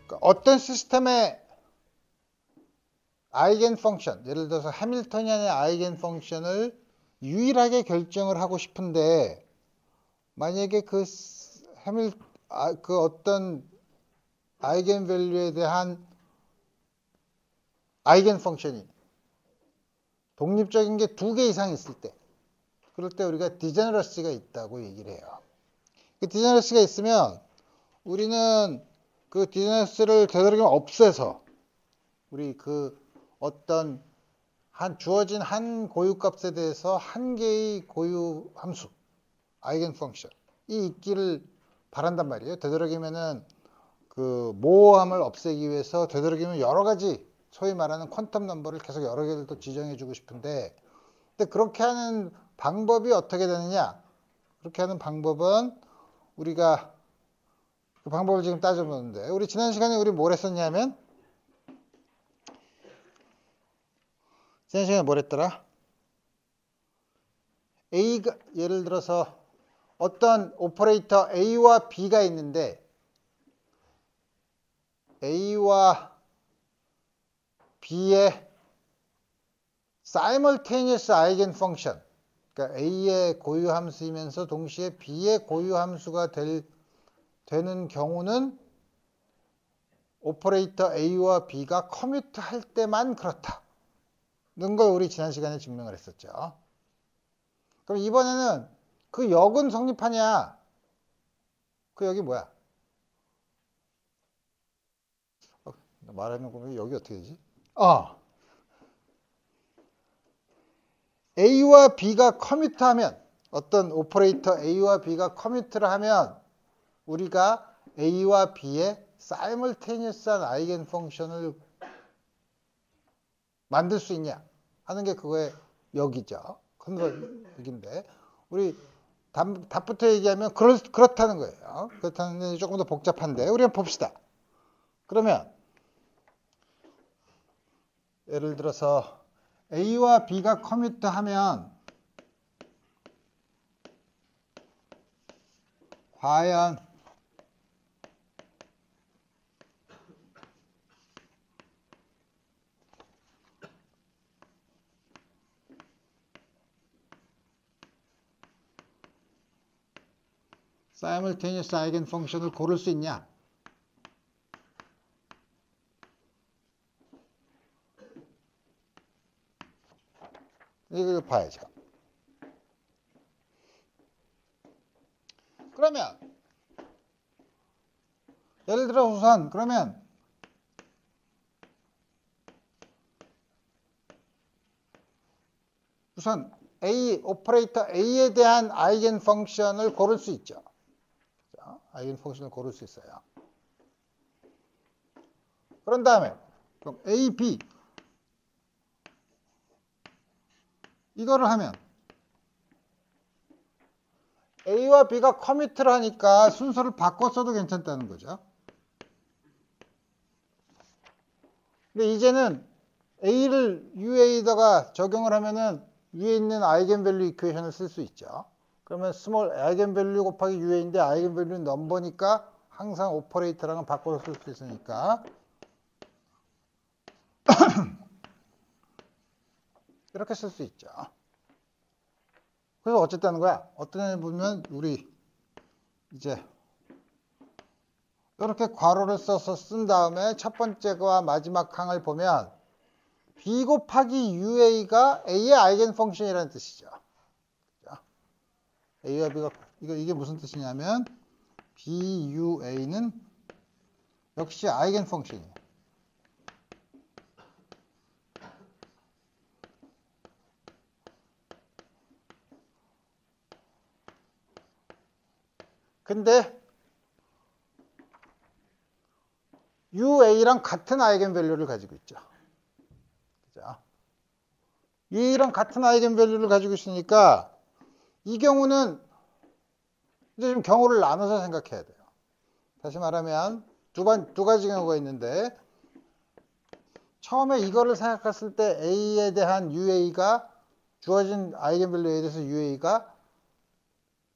그러니까 어떤 시스템의 아이겐 펑션, 예를 들어서 해밀토니안의 아이겐 펑션을 유일하게 결정을 하고 싶은데 만약에 그 어떤 아이겐 밸류에 대한 아이겐 펑션이 독립적인 게 2개 이상 있을 때, 그럴 때 우리가 디제너러시가 있다고 얘기를 해요. 그 디제너러시가 있으면 우리는 그 디제너러시를 되도록이면 없애서 우리 그 어떤 주어진 한 고유값에 대해서 한 개의 고유 함수, 아이겐 펑션이 있기를 바란단 말이에요. 되도록이면은 그 모호함을 없애기 위해서 되도록이면 여러 가지 소위 말하는 퀀텀 넘버를 계속 여러 개를 또 지정해 주고 싶은데, 근데 그렇게 하는 방법이 어떻게 되느냐? 그렇게 하는 방법은 우리가 그 방법을 지금 따져보는데, 우리 지난 시간에 우리 뭘 했었냐면, 지난 시간에 뭘 했더라? A가, 예를 들어서 어떤 오퍼레이터 A와 B가 있는데, A와 B의 simultaneous eigen function, 그러니까 A의 고유 함수이면서 동시에 B의 고유 함수가 되는 경우는 오퍼레이터 A와 B가 커뮤트 할 때만 그렇다는 걸 우리 지난 시간에 증명을 했었죠. 그럼 이번에는 그 역은 성립하냐? 그 역이 뭐야? 말해놓고 여기 어떻게 되지? A와 B가 커뮤트하면, 어떤 오퍼레이터 A와 B가 커뮤트를 하면 우리가 A와 B의 사이멀테니어스한 아이겐 펑션을 만들 수 있냐 하는 게 그거의 역이죠. 컨버전인데 우리 답부터 얘기하면 그렇다는 거예요. 그렇다는 게 조금 더 복잡한데 우리 한번 봅시다. 그러면 예를 들어서 A와 B가 커뮤트하면 과연 사이멀테니어스 아이겐 펑션을 고를 수 있냐? 이걸 봐야죠. 그러면 예를 들어 우선 그러면 오퍼레이터 A에 대한 아이겐 펑션을 고를 수 있죠. 아이겐 펑션을 고를 수 있어요. 그런 다음에 그럼 A, B 이거를 하면 A와 B가 커뮤트를 하니까 순서를 바꿨어도 괜찮다는 거죠. 근데 이제는 A를 UA에다가 적용을 하면은 위에 있는 아이겐밸류 이퀘이션을 쓸 수 있죠. 그러면 스몰 아이겐밸류 곱하기 UA인데 아이겐밸류는 넘버니까 항상 오퍼레이터랑은 바꿔서 쓸 수 있으니까 이렇게 쓸 수 있죠. 그래서 어쨌다는 거야? 어떤 애 보면 우리 이제 이렇게 괄호를 써서 쓴 다음에 첫 번째와 마지막 항을 보면 B 곱하기 UA가 A의 아이겐 펑션이라는 뜻이죠. A와 B가 이게 무슨 뜻이냐면 BUA는 역시 아이겐 펑션이에요. 근데 UA랑 같은 아이겐 밸류를 가지고 있죠. 그죠? UA랑 같은 아이겐 밸류를 가지고 있으니까 이 경우는 이제 좀 경우를 나눠서 생각해야 돼요. 다시 말하면 두 가지 경우가 있는데 처음에 이거를 생각했을 때 A에 대한 UA가 주어진 아이겐밸류에 대해서 UA가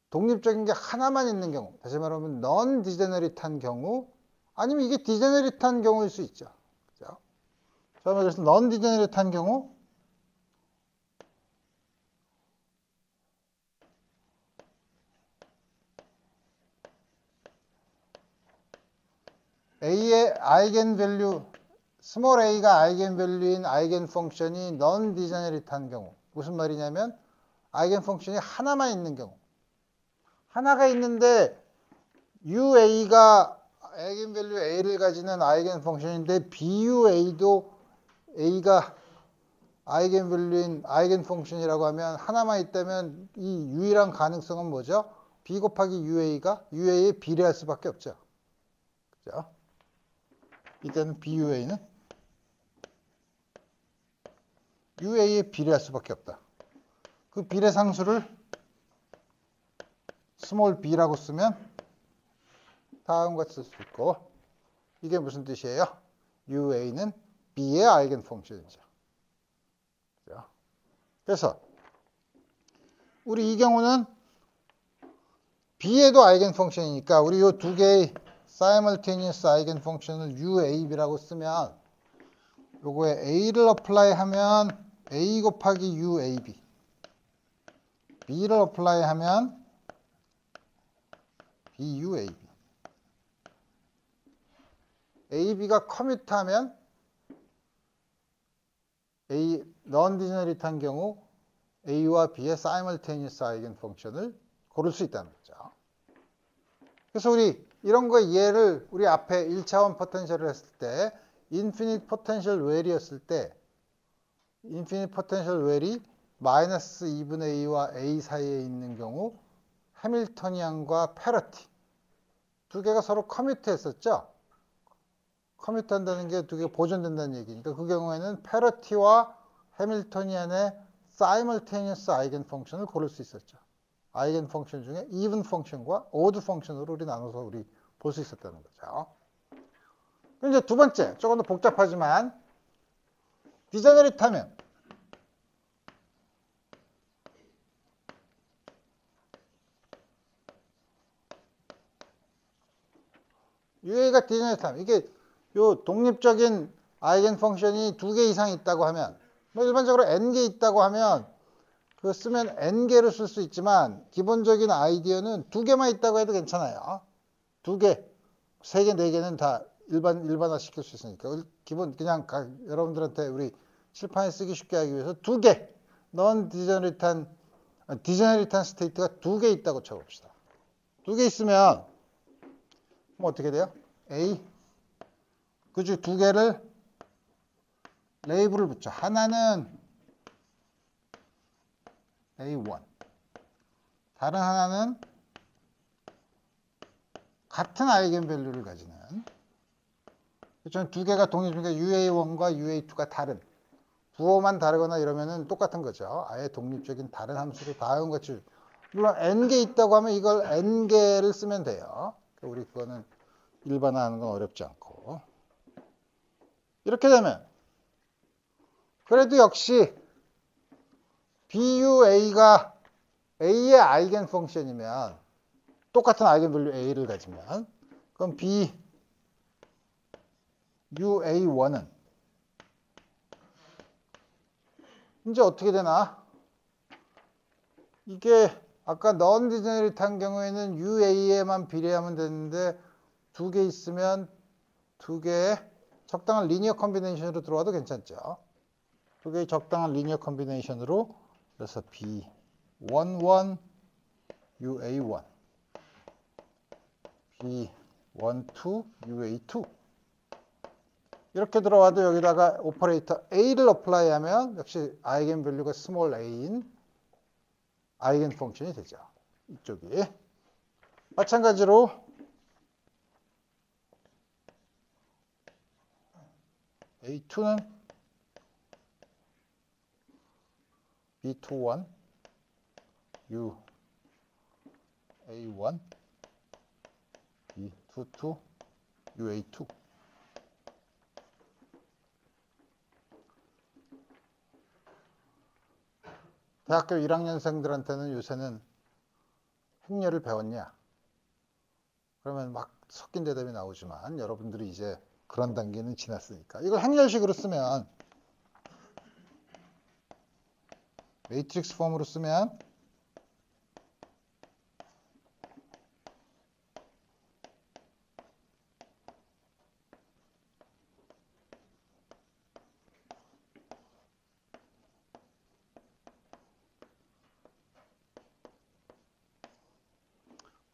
독립적인 게 하나만 있는 경우, 다시 말하면 넌 디제너릿한 경우 아니면 이게 디제너릿한 경우일 수 있죠. 그죠? 그래서 넌 디제너릿한 경우 A의 아이겐밸류, 스몰 a가 아이겐밸류인 아이겐 펑션이 넌 디제너릿한 경우. 무슨 말이냐면 아이겐 펑션이 하나만 있는 경우. 하나가 있는데 UA가 아이겐밸류 A를 가지는 아이겐 펑션인데 BUA도 A가 아이겐밸류인 아이겐 펑션이라고 하면 하나만 있다면 이 유일한 가능성은 뭐죠? B 곱하기 UA가 UA에 비례할 수밖에 없죠. 그죠? 이때는 BUA는 UA에 비례할 수밖에 없다. 그 비례 상수를 스몰 b라고 쓰면 다음과 같이 쓸 수 있고, 이게 무슨 뜻이에요? UA는 B의 아이겐 펑션이죠. 그래서 우리 이 경우는 B에도 아이겐 펑션이니까 우리 이 두 개의 simultaneous 아이겐 펑션을 UAB라고 쓰면 요거에 A를 어플라이 하면 A 곱하기 UAB, B를 어플라이 하면 BUAB. AB가 커뮤트하면 A 넌 디제너릿한 경우 A와 B의 simultaneous 아이겐 펑션을 고를 수 있다는 거죠. 그래서 우리 이런 거 예를 우리 앞에 1차원 포텐셜을 했을 때 infinite potential well이었을 때 infinite potential well이 마이너스 2분의 A와 A 사이에 있는 경우 해밀토니안과 패러티 두 개가 서로 커뮤트 했었죠. 커뮤트 한다는 게 두 개가 보존된다는 얘기니까 그 경우에는 패러티와 해밀토니안의 simultaneous 아이겐 펑션을 고를 수 있었죠. 아이겐 펑션 중에 even 펑션과 odd 펑션으로 우리 나눠서 우리 볼 수 있었다는 거죠. 그럼 이제 두 번째, 조금 더 복잡하지만 디제너릿하면 UA가 디제너릿하면 이게 요 독립적인 아이겐 펑션이 두 개 이상 있다고 하면 뭐 일반적으로 n개 있다고 하면 그거 쓰면 n개로 쓸 수 있지만 기본적인 아이디어는 두 개만 있다고 해도 괜찮아요. 두 개, 세 개, 네 개는 다 일반화 시킬 수 있으니까 기본 그냥 여러분들한테 우리 칠판에 쓰기 쉽게 하기 위해서 두 개, 넌 디제너릿한 스테이트가 두 개 있다고 쳐봅시다. 두 개 있으면 뭐 어떻게 돼요? A 그 중 두 개를 레이블을 붙여. 하나는 A1, 다른 하나는 같은 아이겐밸류를 가지는, 그렇죠? 두 개가 독립이니까 UA1과 UA2가 다른, 부호만 다르거나 이러면은 똑같은 거죠. 아예 독립적인 다른 함수로 다음과 같이, 물론 n개 있다고 하면 이걸 n개를 쓰면 돼요. 우리 그거는 일반화하는 건 어렵지 않고. 이렇게 되면 그래도 역시 BUA가 A의 아이겐 펑션이면 똑같은 아이겐밸류 A를 가지면 그럼 BUA1은 이제 어떻게 되나? 이게 아까 넌 디제너릿한 경우에는 UA에만 비례하면 되는데 두 개 있으면 두 개의 적당한 리니어 컨비네이션으로 들어와도 괜찮죠. 두 개의 적당한 리니어 컨비네이션으로 그래서 B11 UA1 B12 UA2 이렇게 들어와도 여기다가 오퍼레이터 A를 어플라이하면 역시 아이겐밸류가 스몰 a인 아이겐 펑션이 되죠. 이쪽이. 마찬가지로 A2는 B21 UA1 B22 UA2 대학교 1학년생들한테는 요새는 행렬을 배웠냐? 그러면 막 섞인 대답이 나오지만 여러분들이 이제 그런 단계는 지났으니까 이걸 행렬식으로 쓰면 매트릭스 폼으로 쓰면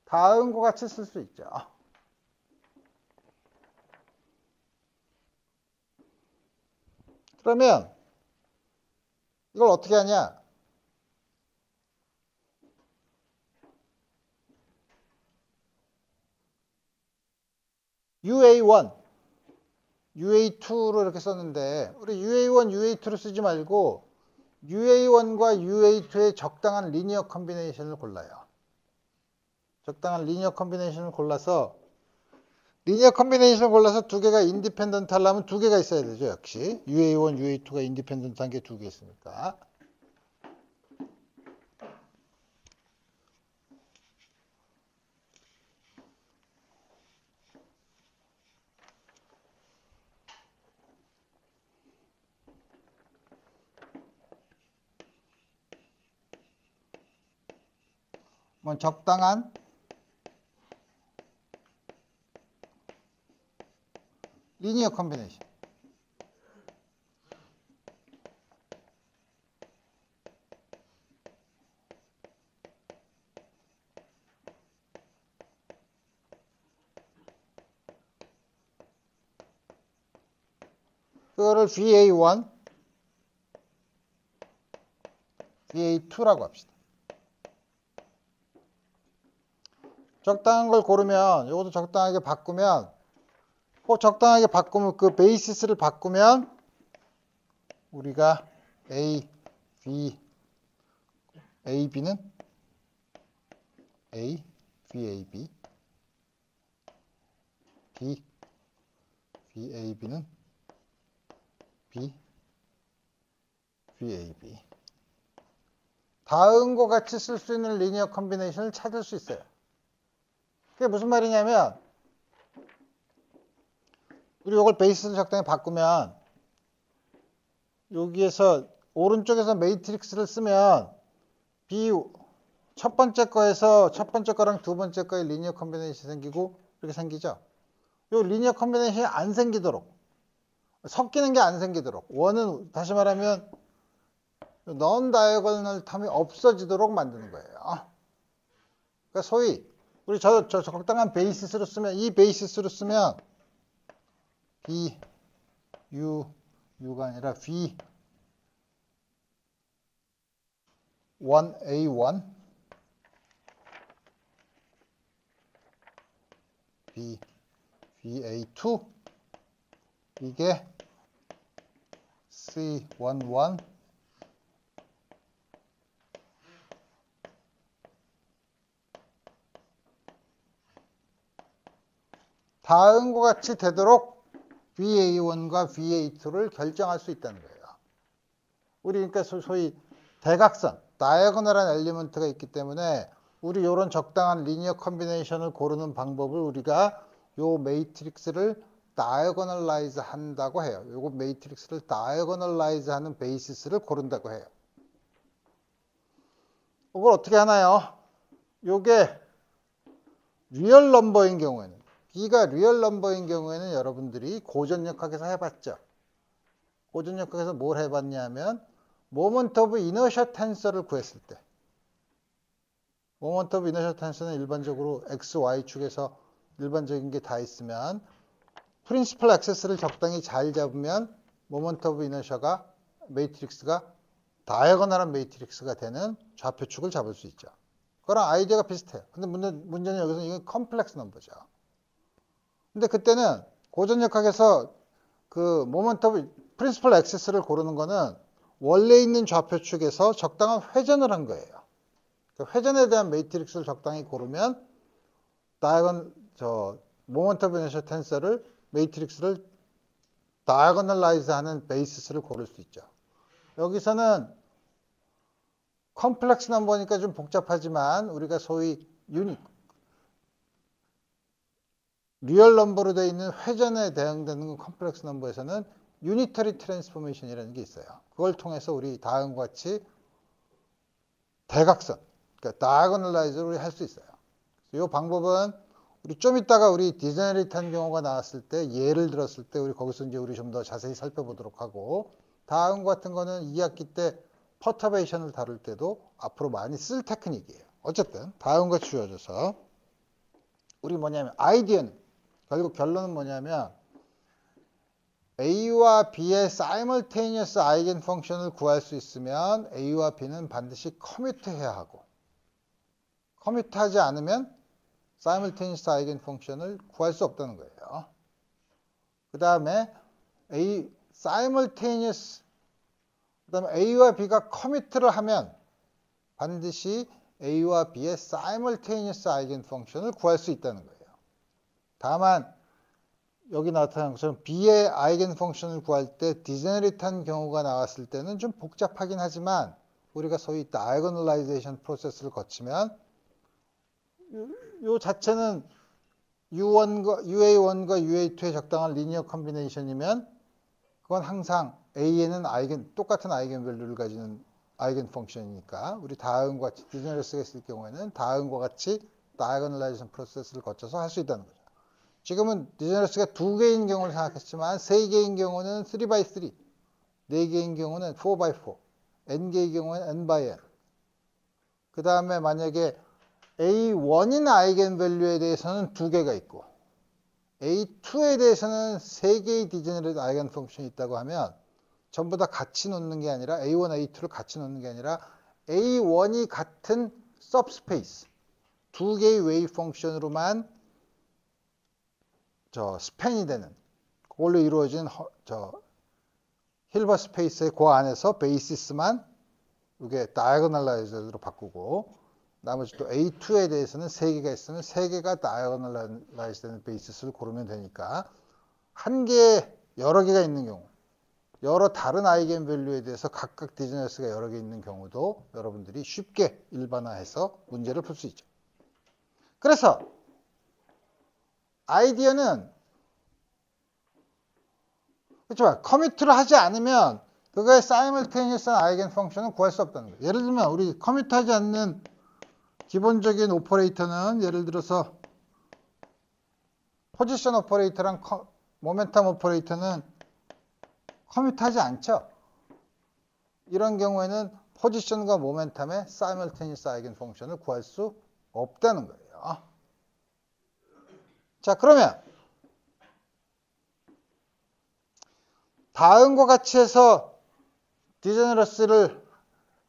다음과 같이 쓸 수 있죠. 그러면 이걸 어떻게 하냐? UA1, UA2로 이렇게 썼는데 우리 UA1, UA2로 쓰지 말고 UA1과 UA2의 적당한 리니어 컨비네이션을 골라요. 적당한 리니어 컨비네이션을 골라서 두 개가 인디펜던트 하려면 두 개가 있어야 되죠. 역시 UA1, UA2가 인디펜던트한 게 두 개 있으니까. 적당한 리니어 컨비네이션. 그거를 VA1, VA2라고 합시다. 적당한 걸 고르면 이것도 적당하게 바꾸면 적당하게 바꾸면 그 베이시스를 바꾸면 우리가 A, B, AB는 A, VAB, B, VAB는 B, VAB. 다음과 같이 쓸 수 있는 리니어 컨비네이션을 찾을 수 있어요. 그게 무슨 말이냐면 우리 이걸 베이스를 적당히 바꾸면 여기에서 오른쪽에서 매트릭스를 쓰면 B 첫 번째 거랑 두 번째 거의 리니어 컨비네이션이 생기고 이렇게 생기죠. 이 리니어 컨비네이션이 안 생기도록 섞이는 게 안 생기도록 원은 다시 말하면 넌 다이어고널 텀이 없어지도록 만드는 거예요. 그러니까 소위 우리 저 적당한 베이시스로 쓰면 이 베이시스로 쓰면 B, U가 아니라 V 1A1 B, VA2 이게 C11 다음과 같이 되도록 VA1과 VA2를 결정할 수 있다는 거예요. 우리 그러니까 소위 대각선, 다이어고널한 엘리먼트가 있기 때문에 우리 이런 적당한 리니어 컨비네이션을 고르는 방법을 우리가 요 매트릭스를 다이어고널라이즈 한다고 해요. 요거 매트릭스를 다이어고널라이즈 하는 베이시스를 고른다고 해요. 이걸 어떻게 하나요? 요게 리얼 넘버인 경우에는 B가 리얼 넘버인 경우에는 여러분들이 고전역학에서 해봤죠. 고전역학에서 뭘 해봤냐면 모먼트 오브 이너셜 텐서를 구했을 때 모먼트 오브 이너셜 텐서는 일반적으로 X, Y축에서 일반적인 게 다 있으면 프린시플 액세스를 적당히 잘 잡으면 모먼트 오브 이너셜가 매트릭스가 다이어고널한 매트릭스가 되는 좌표축을 잡을 수 있죠. 그거랑 아이디어가 비슷해요. 근데 문제는 여기서 이건 컴플렉스 넘버죠. 근데 그때는 고전역학에서 그 모먼트 오브 프린시플 액세스를 고르는 거는 원래 있는 좌표축에서 적당한 회전을 한 거예요. 회전에 대한 매트릭스를 적당히 고르면 모먼트 오브 이너셜 텐서를 매트릭스를 다이어고널라이즈 하는 베이시스를 고를 수 있죠. 여기서는 컴플렉스 넘버니까 좀 복잡하지만 우리가 소위 리얼 넘버로 되어 있는 회전에 대응되는 건 컴플렉스 넘버에서는 유니터리 트랜스포메이션이라는 게 있어요. 그걸 통해서 우리 다음과 같이 대각선, 그러니까 다이아고널라이즈를 우리 할 수 있어요. 이 방법은 우리 좀 이따가 우리 디제너레이트한 경우가 나왔을 때 예를 들었을 때 우리 거기서 이제 우리 좀 더 자세히 살펴보도록 하고, 다음과 같은 거는 2학기 때 퍼터베이션을 다룰 때도 앞으로 많이 쓸 테크닉이에요. 어쨌든 다음과 주어져서 우리 뭐냐면 아이디어는 결국 결론은 뭐냐면 A와 B의 사이멀테니어스 아이겐 펑션을 구할 수 있으면 A와 B는 반드시 커뮤트해야 하고, 커뮤트하지 않으면 사이멀테니어스 아이겐 펑션을 구할 수 없다는 거예요. 그 다음에 그다음에 A와 B가 커뮤트를 하면 반드시 A와 B의 사이멀테니어스 아이겐 펑션을 구할 수 있다는 거예요. 다만 여기 나타난 것처럼 B의 아이겐 펑션을 구할 때 디제너레이트한 경우가 나왔을 때는 좀 복잡하긴 하지만 우리가 소위 다이아고널라이제이션 프로세스를 거치면 요 자체는 UA1과 UA2의 적당한 리니어 컴비네이션이면 그건 항상 A에는 똑같은 아이겐 밸류를 가지는 아이겐 펑션이니까 우리 다음과 같이 디제너러스가 있을 경우에는 다음과 같이 다이아고널라이제이션 프로세스를 거쳐서 할 수 있다는 거죠. 지금은 디제너러스가 2개인 경우를 생각했지만 3개인 경우는 3x3, 4개인 경우는 4x4, n개의 경우는 n/n. 그 다음에 만약에 A1인 아이겐 밸류에 대해서는 2개가 있고 A2에 대해서는 3개의 디제너레이트 아이겐 펑션이 있다고 하면 전부 다 같이 놓는 게 아니라 A1, A2를 같이 놓는 게 아니라 A1이 같은 सब스페이스 2개의 웨이브 펑션으로만 스팬이 되는 그걸로 이루어진 힐버 스페이스의 그 안에서 베이시스만 이게 다이아고널라이즈로 바꾸고 나머지 또 A2에 대해서는 3개가 있으면 3개가 다이아고널라이즈 되는 베이시스를 고르면 되니까 한 개, 여러 개가 있는 경우 여러 다른 아이겐 밸류에 대해서 각각 디제너러스가 여러 개 있는 경우도 여러분들이 쉽게 일반화해서 문제를 풀 수 있죠. 그래서 아이디어는 그렇죠. 커뮤트를 하지 않으면 그거의 사이멀테니어스한 아이겐 펑션은 구할 수 없다는 거예요. 예를 들면 우리 커뮤트하지 않는 기본적인 오퍼레이터는 예를 들어서 포지션 오퍼레이터랑 모멘텀 오퍼레이터는 커뮤트하지 않죠. 이런 경우에는 포지션과 모멘텀의 사이멀테니어스 아이겐 펑션을 구할 수 없다는 거예요. 자, 그러면 다음과 같이 해서 디제너러스를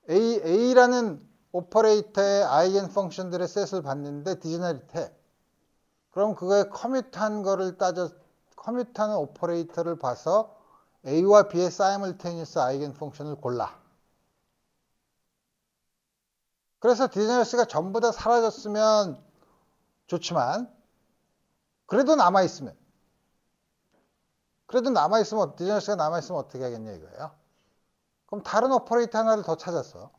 A라는 오퍼레이터의 아이겐 펑션들의 셋을 봤는데 디제너리트해. 그럼 그거의 커뮤트한 거를 커뮤트하는 오퍼레이터를 봐서 A와 B의 사이멀테니어스 아이겐 펑션을 골라. 그래서 디제너러스가 전부 다 사라졌으면 좋지만 그래도 남아있으면 디제너러스가 남아있으면 어떻게 하겠냐 이거예요. 그럼 다른 오퍼레이터 하나를 더 찾아서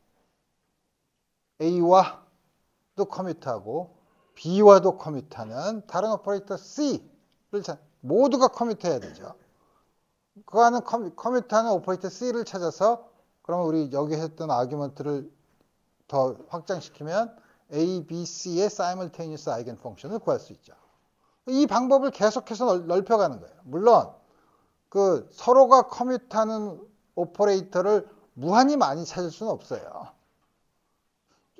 A와도 커뮤트하고 B와도 커뮤트하는 다른 오퍼레이터 C를 모두가 커뮤트해야 되죠. 그 안에 커뮤트하는 오퍼레이터 C를 찾아서 그러면 우리 여기 했던 아규먼트를 더 확장시키면 A, B, C의 사이멀테니어스 아이겐 펑션을 구할 수 있죠. 이 방법을 계속해서 넓혀가는 거예요. 물론 그 서로가 커뮤트하는 오퍼레이터를 무한히 많이 찾을 수는 없어요.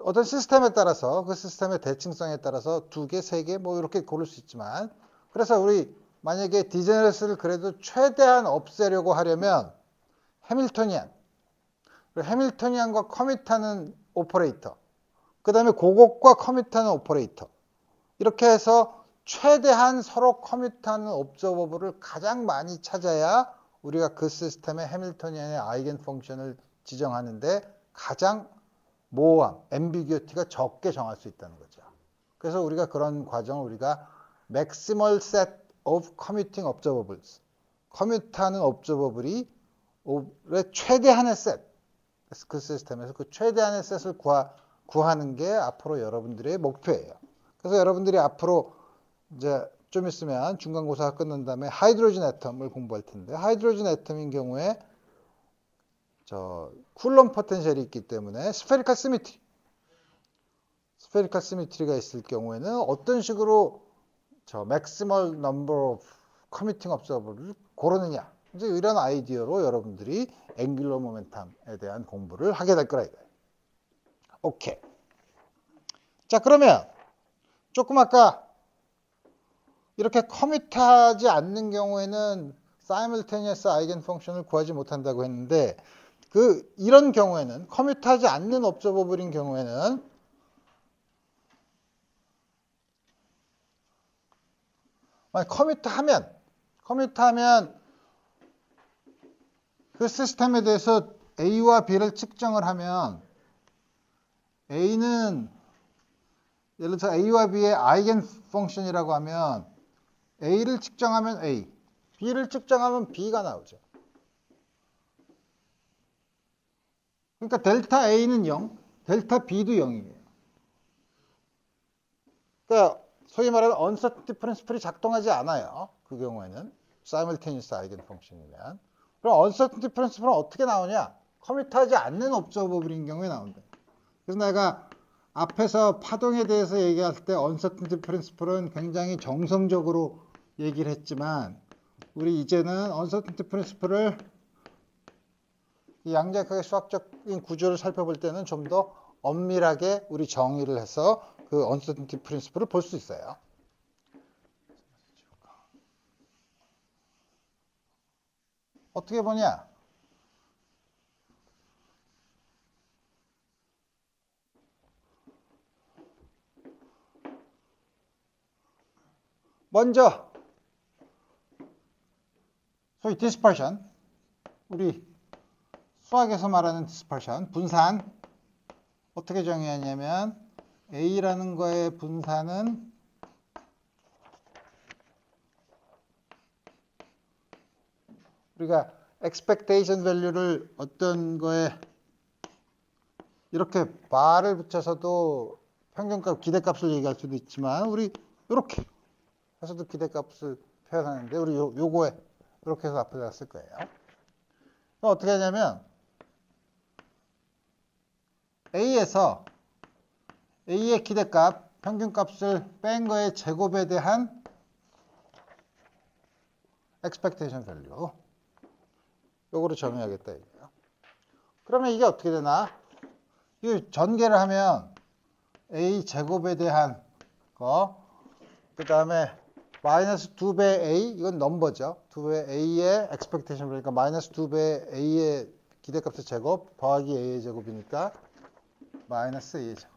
어떤 시스템에 따라서 그 시스템의 대칭성에 따라서 2개, 3개 뭐 이렇게 고를 수 있지만 그래서 우리 만약에 디제너러스를 그래도 최대한 없애려고 하려면 해밀토니안과 커밋하는 오퍼레이터 그 다음에 그것과 커밋하는 오퍼레이터 이렇게 해서 최대한 서로 커밋하는 옵저버블을 가장 많이 찾아야 우리가 그 시스템의 해밀토니안의 아이겐 펑션을 지정하는데 가장 모호함, 앰비규어티가 적게 정할 수 있다는 거죠. 그래서 우리가 그런 과정을 우리가 Maximal Set of Commuting Observables, 커뮤트하는 옵저버블이 최대한의 셋, 그 시스템에서 그 최대한의 셋을 구하는 게 앞으로 여러분들의 목표예요. 그래서 여러분들이 앞으로 이제 좀 있으면 중간고사가 끝난 다음에 하이드로진 애텀을 공부할 텐데 하이드로진 애텀인 경우에 저 쿨럼 포텐셜이 있기 때문에 스페리컬 시미트리가 있을 경우에는 어떤 식으로 저 맥시멀 넘버 오브 커미팅 observer를 고르느냐 이제 이런 아이디어로 여러분들이 앵귤러 모멘텀에 대한 공부를 하게 될 거라 이거예요. 오케이. 자 그러면 조금 아까 이렇게 커밋하지 않는 경우에는 사이멀테니어스 아이겐 펑션을 구하지 못한다고 했는데 이런 경우에는 커밋하지 않는 observable인 경우에는 커밋하면 그 시스템에 대해서 A와 B를 측정을 하면 A는 예를 들어서 A와 B의 아이겐 펑션이라고 하면 A를 측정하면 A, B를 측정하면 B가 나오죠. 그러니까 델타 A는 0, 델타 B도 0이에요. 그러니까 소위 말하는 uncertainty principle이 작동하지 않아요. 그 경우에는 simultaneous 아이겐 펑션이면. 그럼 uncertainty principle은 어떻게 나오냐? 커밋하지 않는 observable인 경우에 나온다. 그래서 내가 앞에서 파동에 대해서 얘기할 때 uncertainty principle은 굉장히 정성적으로 얘기를 했지만 우리 이제는 uncertainty principle을 양자역학의 수학적인 구조를 살펴볼 때는 좀 더 엄밀하게 우리 정의를 해서 그 uncertainty principle을 볼 수 있어요. 어떻게 보냐? 먼저 소위 dispersion, 우리 수학에서 말하는 dispersion, 분산 어떻게 정의하냐면 A라는 거의 분산은 우리가 expectation value를 어떤 거에 이렇게 bar을 붙여서도 평균값, 기대값을 얘기할 수도 있지만 우리 이렇게 해서도 기대값을 표현하는데 우리 요거에 이렇게 해서 앞에다 쓸 거예요. 그럼 어떻게 하냐면 A에서 A의 기대값, 평균값을 뺀 거의 제곱에 대한 expectation value. 요거를 정의하겠다 이거예요. 그러면 이게 어떻게 되나? 이 전개를 하면 A 제곱에 대한 거, 그 다음에 마이너스 2배 A, 이건 넘버죠. 2배 A의 expectation value, 그러니까 마이너스 2배 A의 기대값의 제곱 더하기 A의 제곱이니까 마이너스 A의 제곱.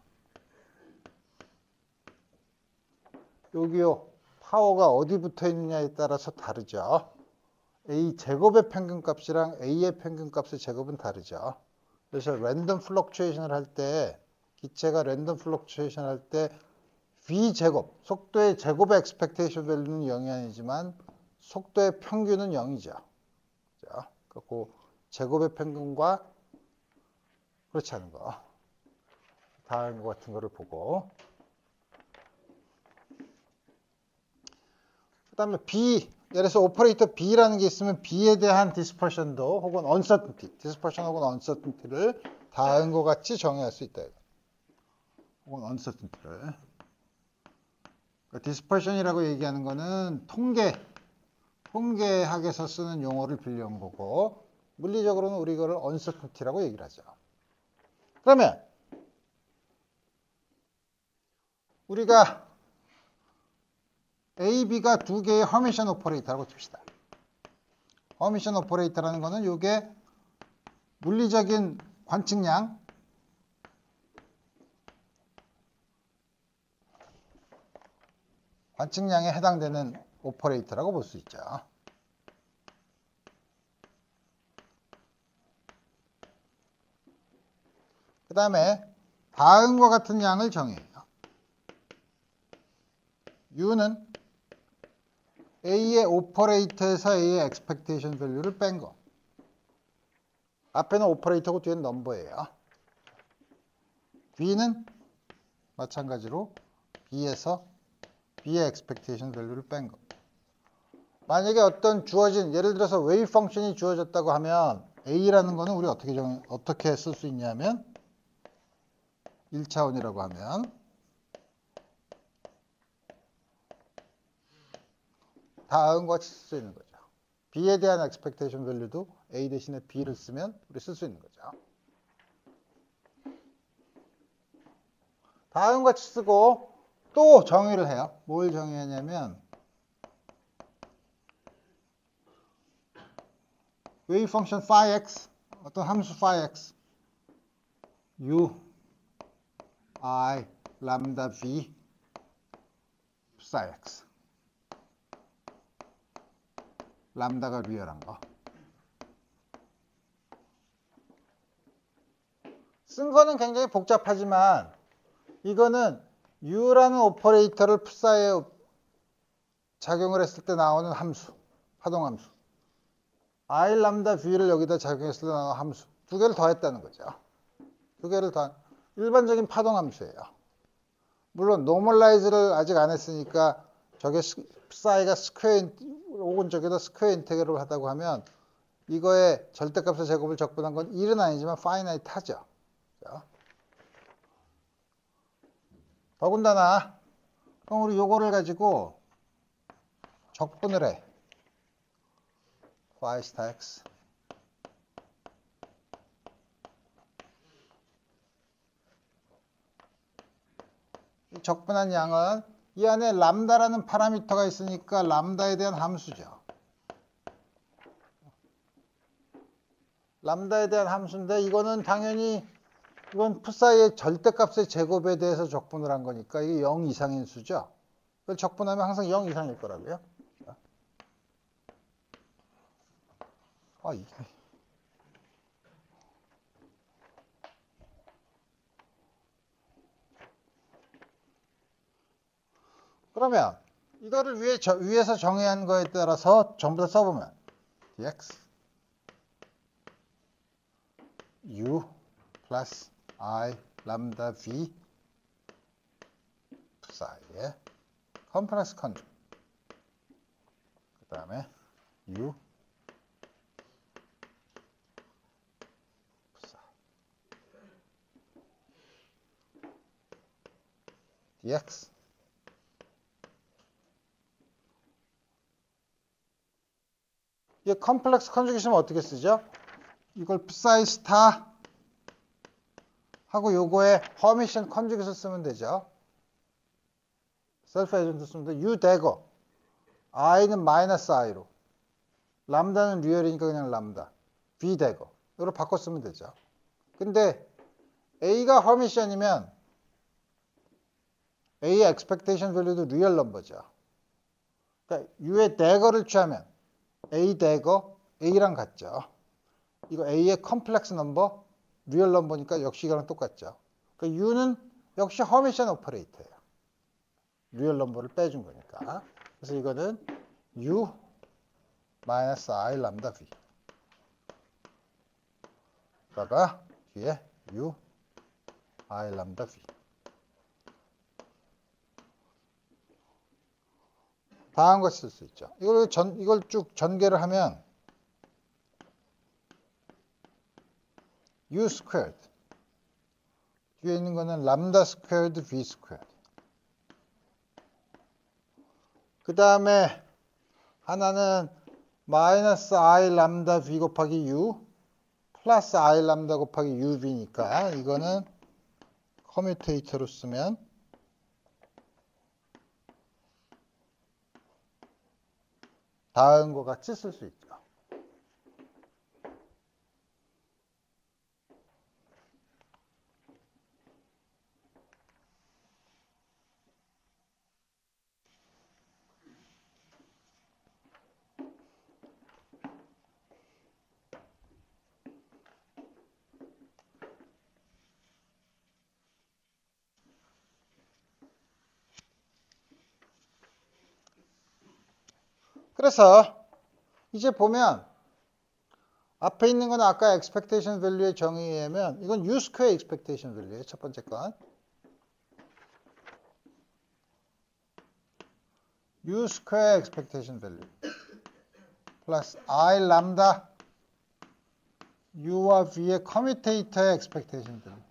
여기요. 파워가 어디 붙어 있느냐에 따라서 다르죠. A 제곱의 평균값이랑 A의 평균값의 제곱은 다르죠. 그래서 랜덤 플럭추에이션을 할 때, 기체가 랜덤 플럭추에이션 할 때 V 제곱, 속도의 제곱의 expectation value는 0이 아니지만 속도의 평균은 0이죠. 그 제곱의 평균과 그렇지 않은 거, 다른 것 같은 거를 보고. 그 다음에 B, 예를 들어서 오퍼레이터 B라는 게 있으면 B에 대한 dispersion도 혹은 uncertainty, dispersion 혹은 uncertainty를 다른 것 같이 정의할 수 있다. 혹은 uncertainty를. 그러니까 dispersion이라고 얘기하는 거는 통계학에서 쓰는 용어를 빌려온 거고 물리적으로는 우리 이거를 uncertainty라고 얘기를 하죠. 그러면 우리가 A, B가 두 개의 허미션 오퍼레이터라고 칩시다. 허미션 오퍼레이터라는 거는 이게 물리적인 관측량에 해당되는 오퍼레이터라고 볼 수 있죠. 그 다음에 다음과 같은 양을 정해요. U는 A의 오퍼레이터에서 A의 expectation value를 뺀 거. 앞에는 오퍼레이터고 뒤에는 넘버예요. B는 마찬가지로 B에서 B의 expectation value를 뺀 겁니다. 만약에 어떤 주어진, 예를 들어서 웨이브 펑션이 주어졌다고 하면 A라는 거는 우리 어떻게 쓸 수 있냐면 1차원이라고 하면 다음과 같이 쓸 수 있는 거죠. B에 대한 expectation value도 A 대신에 B를 쓰면 우리 쓸 수 있는 거죠. 다음과 같이 쓰고 또 정의를 해요. 뭘 정의하냐면 웨이브 펑션 phi x, 어떤 함수 phi x u I 람다 v psi x 람다가 리얼한 거 쓴 거는 굉장히 복잡하지만 이거는 u라는 오퍼레이터를 psi에 작용을 했을 때 나오는 함수, 파동함수 I 람다 v를 여기다 작용했을 때 나오는 함수 두 개를 더했다는 거죠. 두 개를 더한 일반적인 파동함수예요. 물론 노멀라이즈를 아직 안 했으니까 저게 psi가 스퀘어 혹은 저기다 스퀘어 인테그럴을 하다고 하면 이거의 절대값의 제곱을 적분한 건 1은 아니지만 파이나이트 하죠. 더군다나 그럼 우리 요거를 가지고 적분을 해. y 스타 x 이 적분한 양은 이 안에 람다라는 파라미터가 있으니까 람다에 대한 함수죠. 람다에 대한 함수인데 이거는 당연히 이건 psi의 절대값의 제곱에 대해서 적분을 한 거니까 이게 0 이상인 수죠. 그걸 적분하면 항상 0 이상일 거라고요. 이게. 그러면 이거를 위에서 정의한 거에 따라서 전부 다 써보면 dx u 플러스 I 람다 v psi의 컴플렉스 컨주 그 다음에 u psi dx 이 컴플렉스 컨주게이션은 어떻게 쓰죠? 이걸 psi 스타 하고 요거에 허미션 컨주게이션 쓰면 되죠. 셀프 에이전트 쓰면 돼. U 대거 I는 마이너스 I로 람다는 리얼이니까 그냥 람다 V 대거 이걸 바꿔 쓰면 되죠. 근데 A가 허미션이면 A의 expectation value도 리얼 넘버죠. 그러니까 U의 대거를 취하면 A 대거 A랑 같죠. 이거 A의 컴플렉스 넘버 리얼 넘버니까 역시 이거랑 똑같죠. 그러니까 U는 역시 허미션 오퍼레이터예요. 리얼 넘버를 빼준 거니까. 그래서 이거는 U 마이너스 I 람다 V 다가 뒤에 U I 람다 V 다음 거 쓸 수 있죠. 이걸 쭉 전개를 하면 U 스퀘어드 뒤에 있는 거는 람다 스퀘어드 V 스퀘어드 그 다음에 하나는 마이너스 I 람다 V 곱하기 U 플러스 I 람다 곱하기 UV니까 이거는 커뮤테이터로 쓰면 다음과 같이 쓸 수 있죠. 그래서 이제 보면 앞에 있는 건 아까 expectation value의 정의에 의하면 이건 U 스퀘어 expectation value예요. 첫 번째 건. U 스퀘어 expectation value 플러스 I 람다 U와 V의 커뮤테이터의 expectation value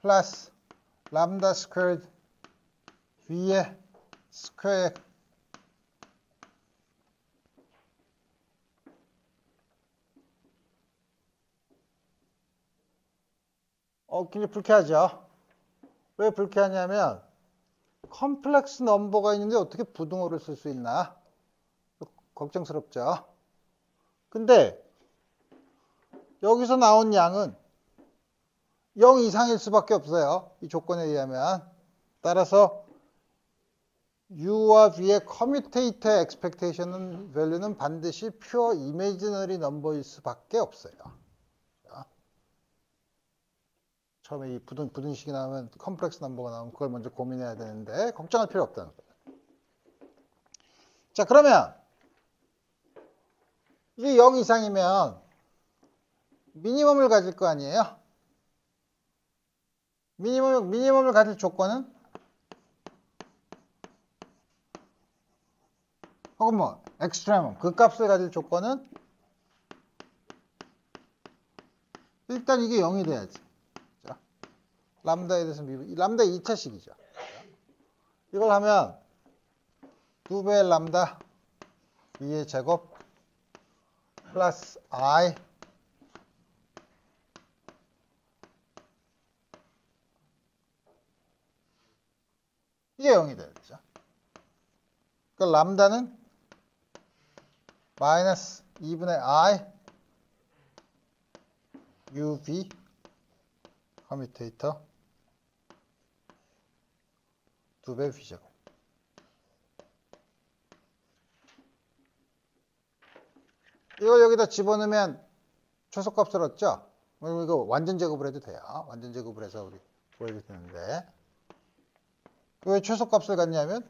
플러스 람다 스퀘어드 V의 스퀘어 굉장히 불쾌하죠. 왜 불쾌하냐면 컴플렉스 넘버가 있는데 어떻게 부등호를 쓸 수 있나? 걱정스럽죠. 근데 여기서 나온 양은 0 이상일 수밖에 없어요. 이 조건에 의하면. 따라서 U와 V의 커뮤테이터 expectation value는 반드시 pure imaginary number일 수밖에 없어요. 처음에 이 부등식이 나오면 컴플렉스 넘버가 나오면 그걸 먼저 고민해야 되는데 걱정할 필요 없다는 거예요. 자, 그러면 이게 0 이상이면 미니멈을 가질 거 아니에요? 미니멈을 가질 조건은 혹은 뭐 엑스트레멈 그 값을 가질 조건은 일단 이게 0이 돼야지. 자, 람다에 대해서 람다 2차식이죠. 이걸 하면 2배의 람다 2의 제곱 플러스 I 이게 0이 돼야 되죠. 그러니까 람다는 마이너스 2분의 I UV 커뮤테이터 2배 V제곱. 이걸 여기다 집어넣으면 최소값을 얻죠? 이거 완전 제곱을 해도 돼요. 완전 제곱을 해서 우리 보여줄 텐데. 왜 최소값을 갖냐면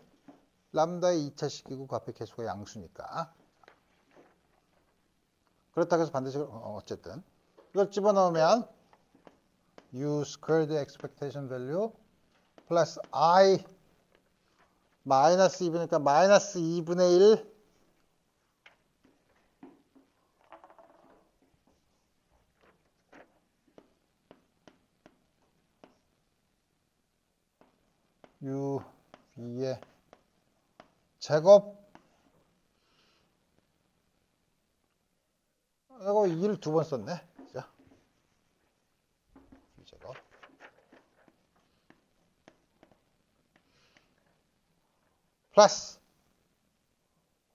람다의 2차식이고 그 앞에 계수가 양수니까. 그렇다고 해서 반드시 어쨌든 이걸 집어넣으면 U squared expectation value 플러스 I 마이너스 2분이니까 마이너스 2분의 1 U V의 제곱 이거 2를 두 번 썼네. 자, 제곱 플러스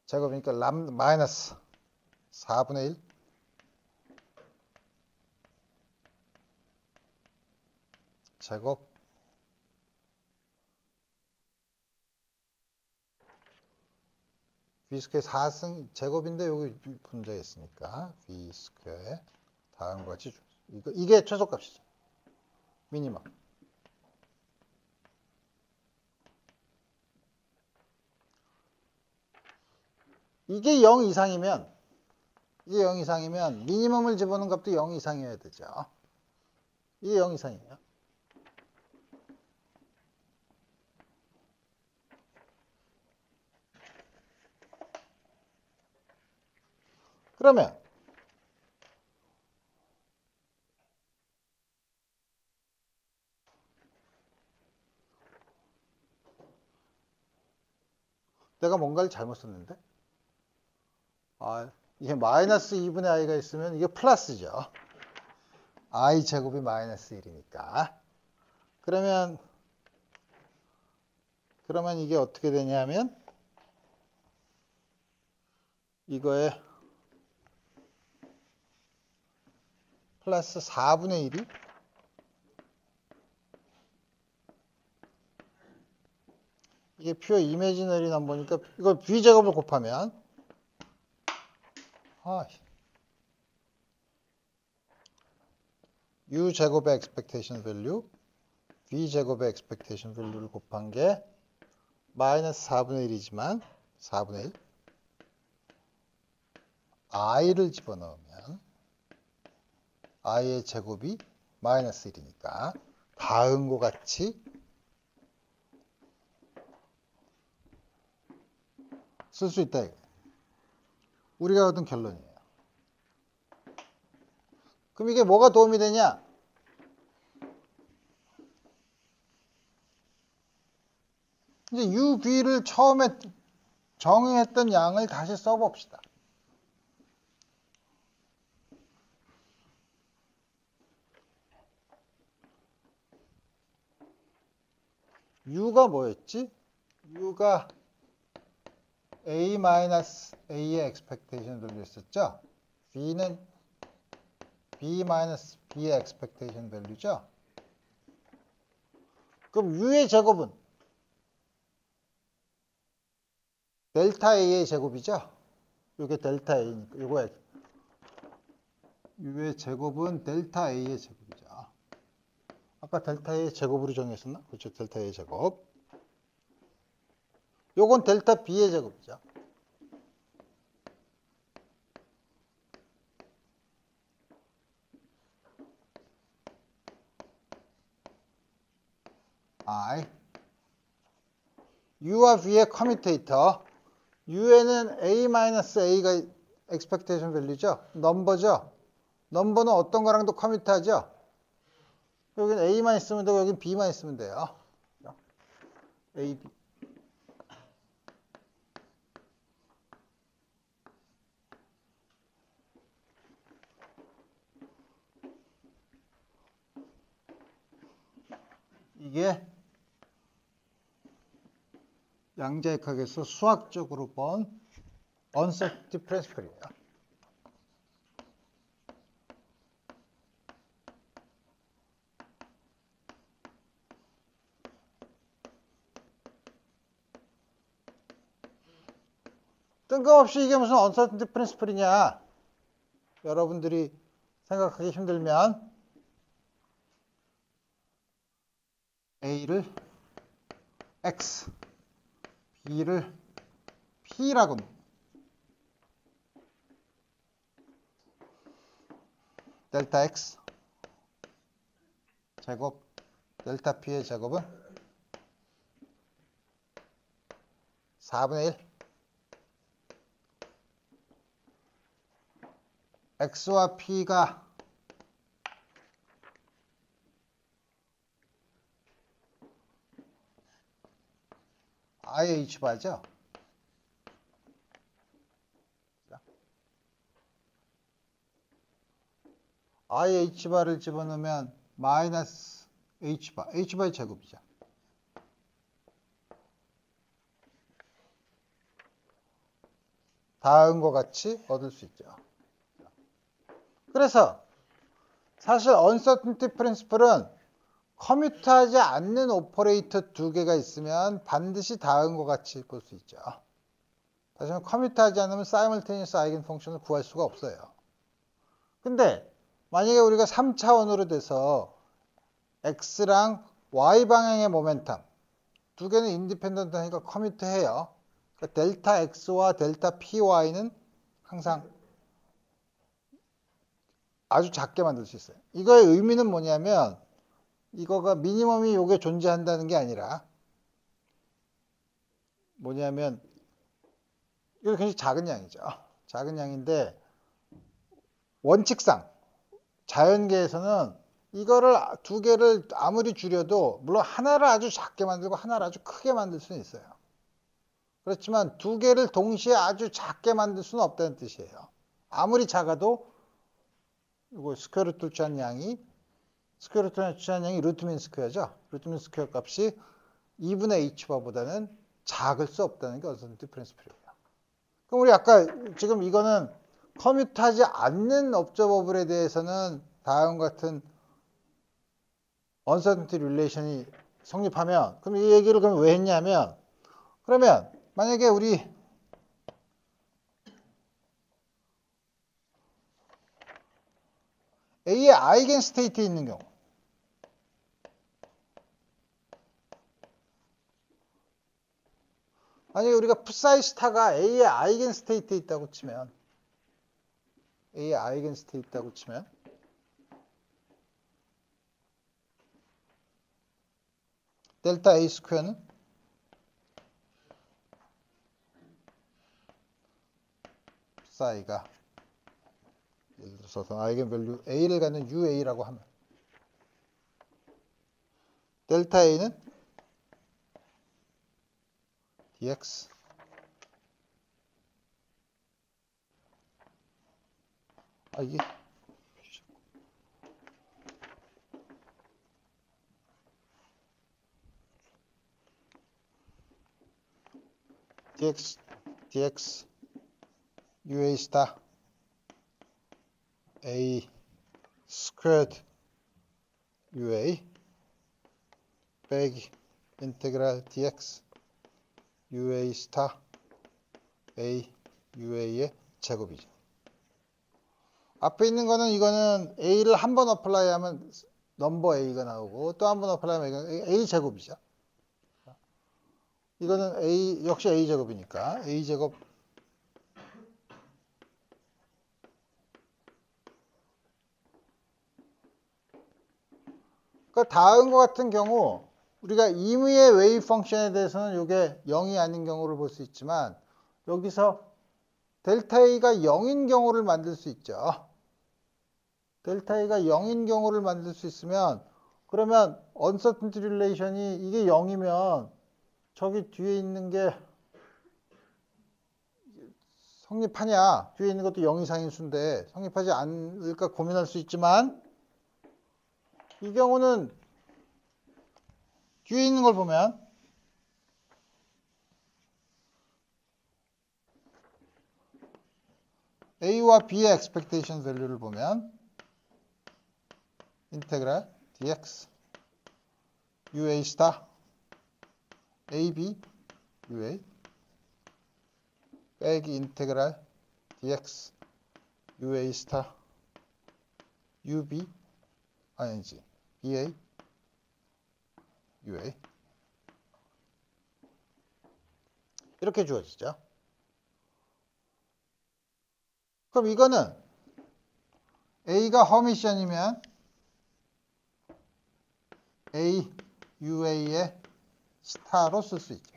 제곱이니까 마이너스 4분의 1 제곱 V 스퀘어 4승 제곱인데 여기 분자에 있으니까 V 스퀘어에 다음과 같이 이게 최소값이죠. 미니멈. 이게 0 이상이면 미니멈을 집어넣은 값도 0 이상이어야 되죠. 이게 0 이상이에요. 그러면 내가 뭔가를 잘못 썼는데 이게 마이너스 2분의 i가 있으면 이게 플러스죠. i 제곱이 마이너스 1이니까 그러면 이게 어떻게 되냐면 이거에 플러스 4분의 1이 이게 퓨어 이미지너리 넘버니까 이걸 V제곱을 곱하면 U제곱의 expectation value V제곱의 expectation value를 곱한 게 마이너스 4분의 1이지만 4분의 1 i를 집어넣으면 i의 제곱이 마이너스 1이니까 다음과 같이 쓸 수 있다. 우리가 얻은 결론이에요. 그럼 이게 뭐가 도움이 되냐? 이제 UV를 처음에 정의했던 양을 다시 써봅시다. U가 뭐였지? U가 A-A의 expectation value였었죠? B는 B-B의 expectation value죠? 그럼 U의 제곱은 델타 A의 제곱이죠? 이게 델타 A니까 이거 U의 제곱은 델타 A의 제곱이죠. 아까 델타 A의 제곱으로 정했었나? 그렇죠. 델타 A의 제곱. 요건 델타 B의 제곱이죠. I. U와 V의 커뮤테이터. U에는 A-A가 expectation value죠. 넘버죠. 넘버는 어떤 거랑도 커뮤트하죠. 여기는 A만 있으면 되고 여기는 B만 있으면 돼요. A, B. 이게 양자역학에서 수학적으로 본 uncertainty principle이에요. 뜬금없이 이게 무슨 uncertainty principle이냐? 여러분들이 생각하기 힘들면 A를 X, B를 P라고 델타 X 제곱 델타 P의 제곱은 4분의 1 X와 P가 IH바죠. IH바를 집어넣으면 마이너스 H바, H바의 제곱이죠. 다음과 같이 얻을 수 있죠. 그래서 사실 uncertainty principle은 커뮤트하지 않는 오퍼레이터 두 개가 있으면 반드시 다음과 같이 볼 수 있죠. 다시 말해 커뮤트하지 않으면 simultaneous 아이겐 펑션을 구할 수가 없어요. 근데 만약에 우리가 3차원으로 돼서 x랑 y 방향의 모멘텀 두 개는 인디펜던트하니까 커뮤트해요. 그러니까 델타 x와 델타 py는 항상 아주 작게 만들 수 있어요. 이거의 의미는 뭐냐면 이거가 미니멈이 요게 존재한다는 게 아니라 뭐냐면 이거 굉장히 작은 양이죠. 작은 양인데 원칙상 자연계에서는 이거를 두 개를 아무리 줄여도 물론 하나를 아주 작게 만들고 하나를 아주 크게 만들 수는 있어요. 그렇지만 두 개를 동시에 아주 작게 만들 수는 없다는 뜻이에요. 아무리 작아도 이거 스퀘어루트를 취한 양이 스퀘어루트를 취한 양이 루트민 스퀘어죠. 루트민 스퀘어 값이 2분의 h바보다는 작을 수 없다는 게 언서턴티 프린시플이에요. 그럼 우리 아까 지금 이거는 커뮤트하지 않는 업저버블에 대해서는 다음과 같은 언서턴티 릴레이션이 성립하면 그럼 이 얘기를 그럼 왜 했냐면 그러면 만약에 우리 A의 아이겐 스테이트에 있는 경우 만약에 우리가 푸사이 스타가 A의 아이겐 스테이트에 있다고 치면 A의 아이겐 스테이트에 있다고 치면 델타 A 스퀘어는 사이가 예를 들어서 아이겐밸류 A를 갖는 UA라고 하면 델타 A는 dx 이게 dx UA 스타 A 스퀘어드 UA 빼기 인테그랄 dx UA 스타 A UA의 제곱이죠. 앞에 있는 거는 이거는 A를 한 번 어플라이 하면 넘버 A가 나오고 또 한 번 어플라이 하면 A 제곱이죠. 이거는 A 역시 A 제곱이니까 A 제곱 그 다음과 같은 경우 우리가 임의의 웨이브 펑션에 대해서는 이게 0이 아닌 경우를 볼 수 있지만 여기서 델타 A가 0인 경우를 만들 수 있죠. 델타 A가 0인 경우를 만들 수 있으면 그러면 uncertainty relation이 이게 0이면 저기 뒤에 있는 게 성립하냐? 뒤에 있는 것도 0 이상인 수인데 성립하지 않을까 고민할 수 있지만 이 경우는 뒤에 있는 걸 보면 A와 B의 expectation value를 보면 인테그랄 dx UA 스타 AB UA 빼기 인테그랄 dx UA 스타 UB 아니지 BA UA 이렇게 주어지죠. 그럼 이거는 A가 허미션이면 A UA의 스타로 쓸 수 있죠.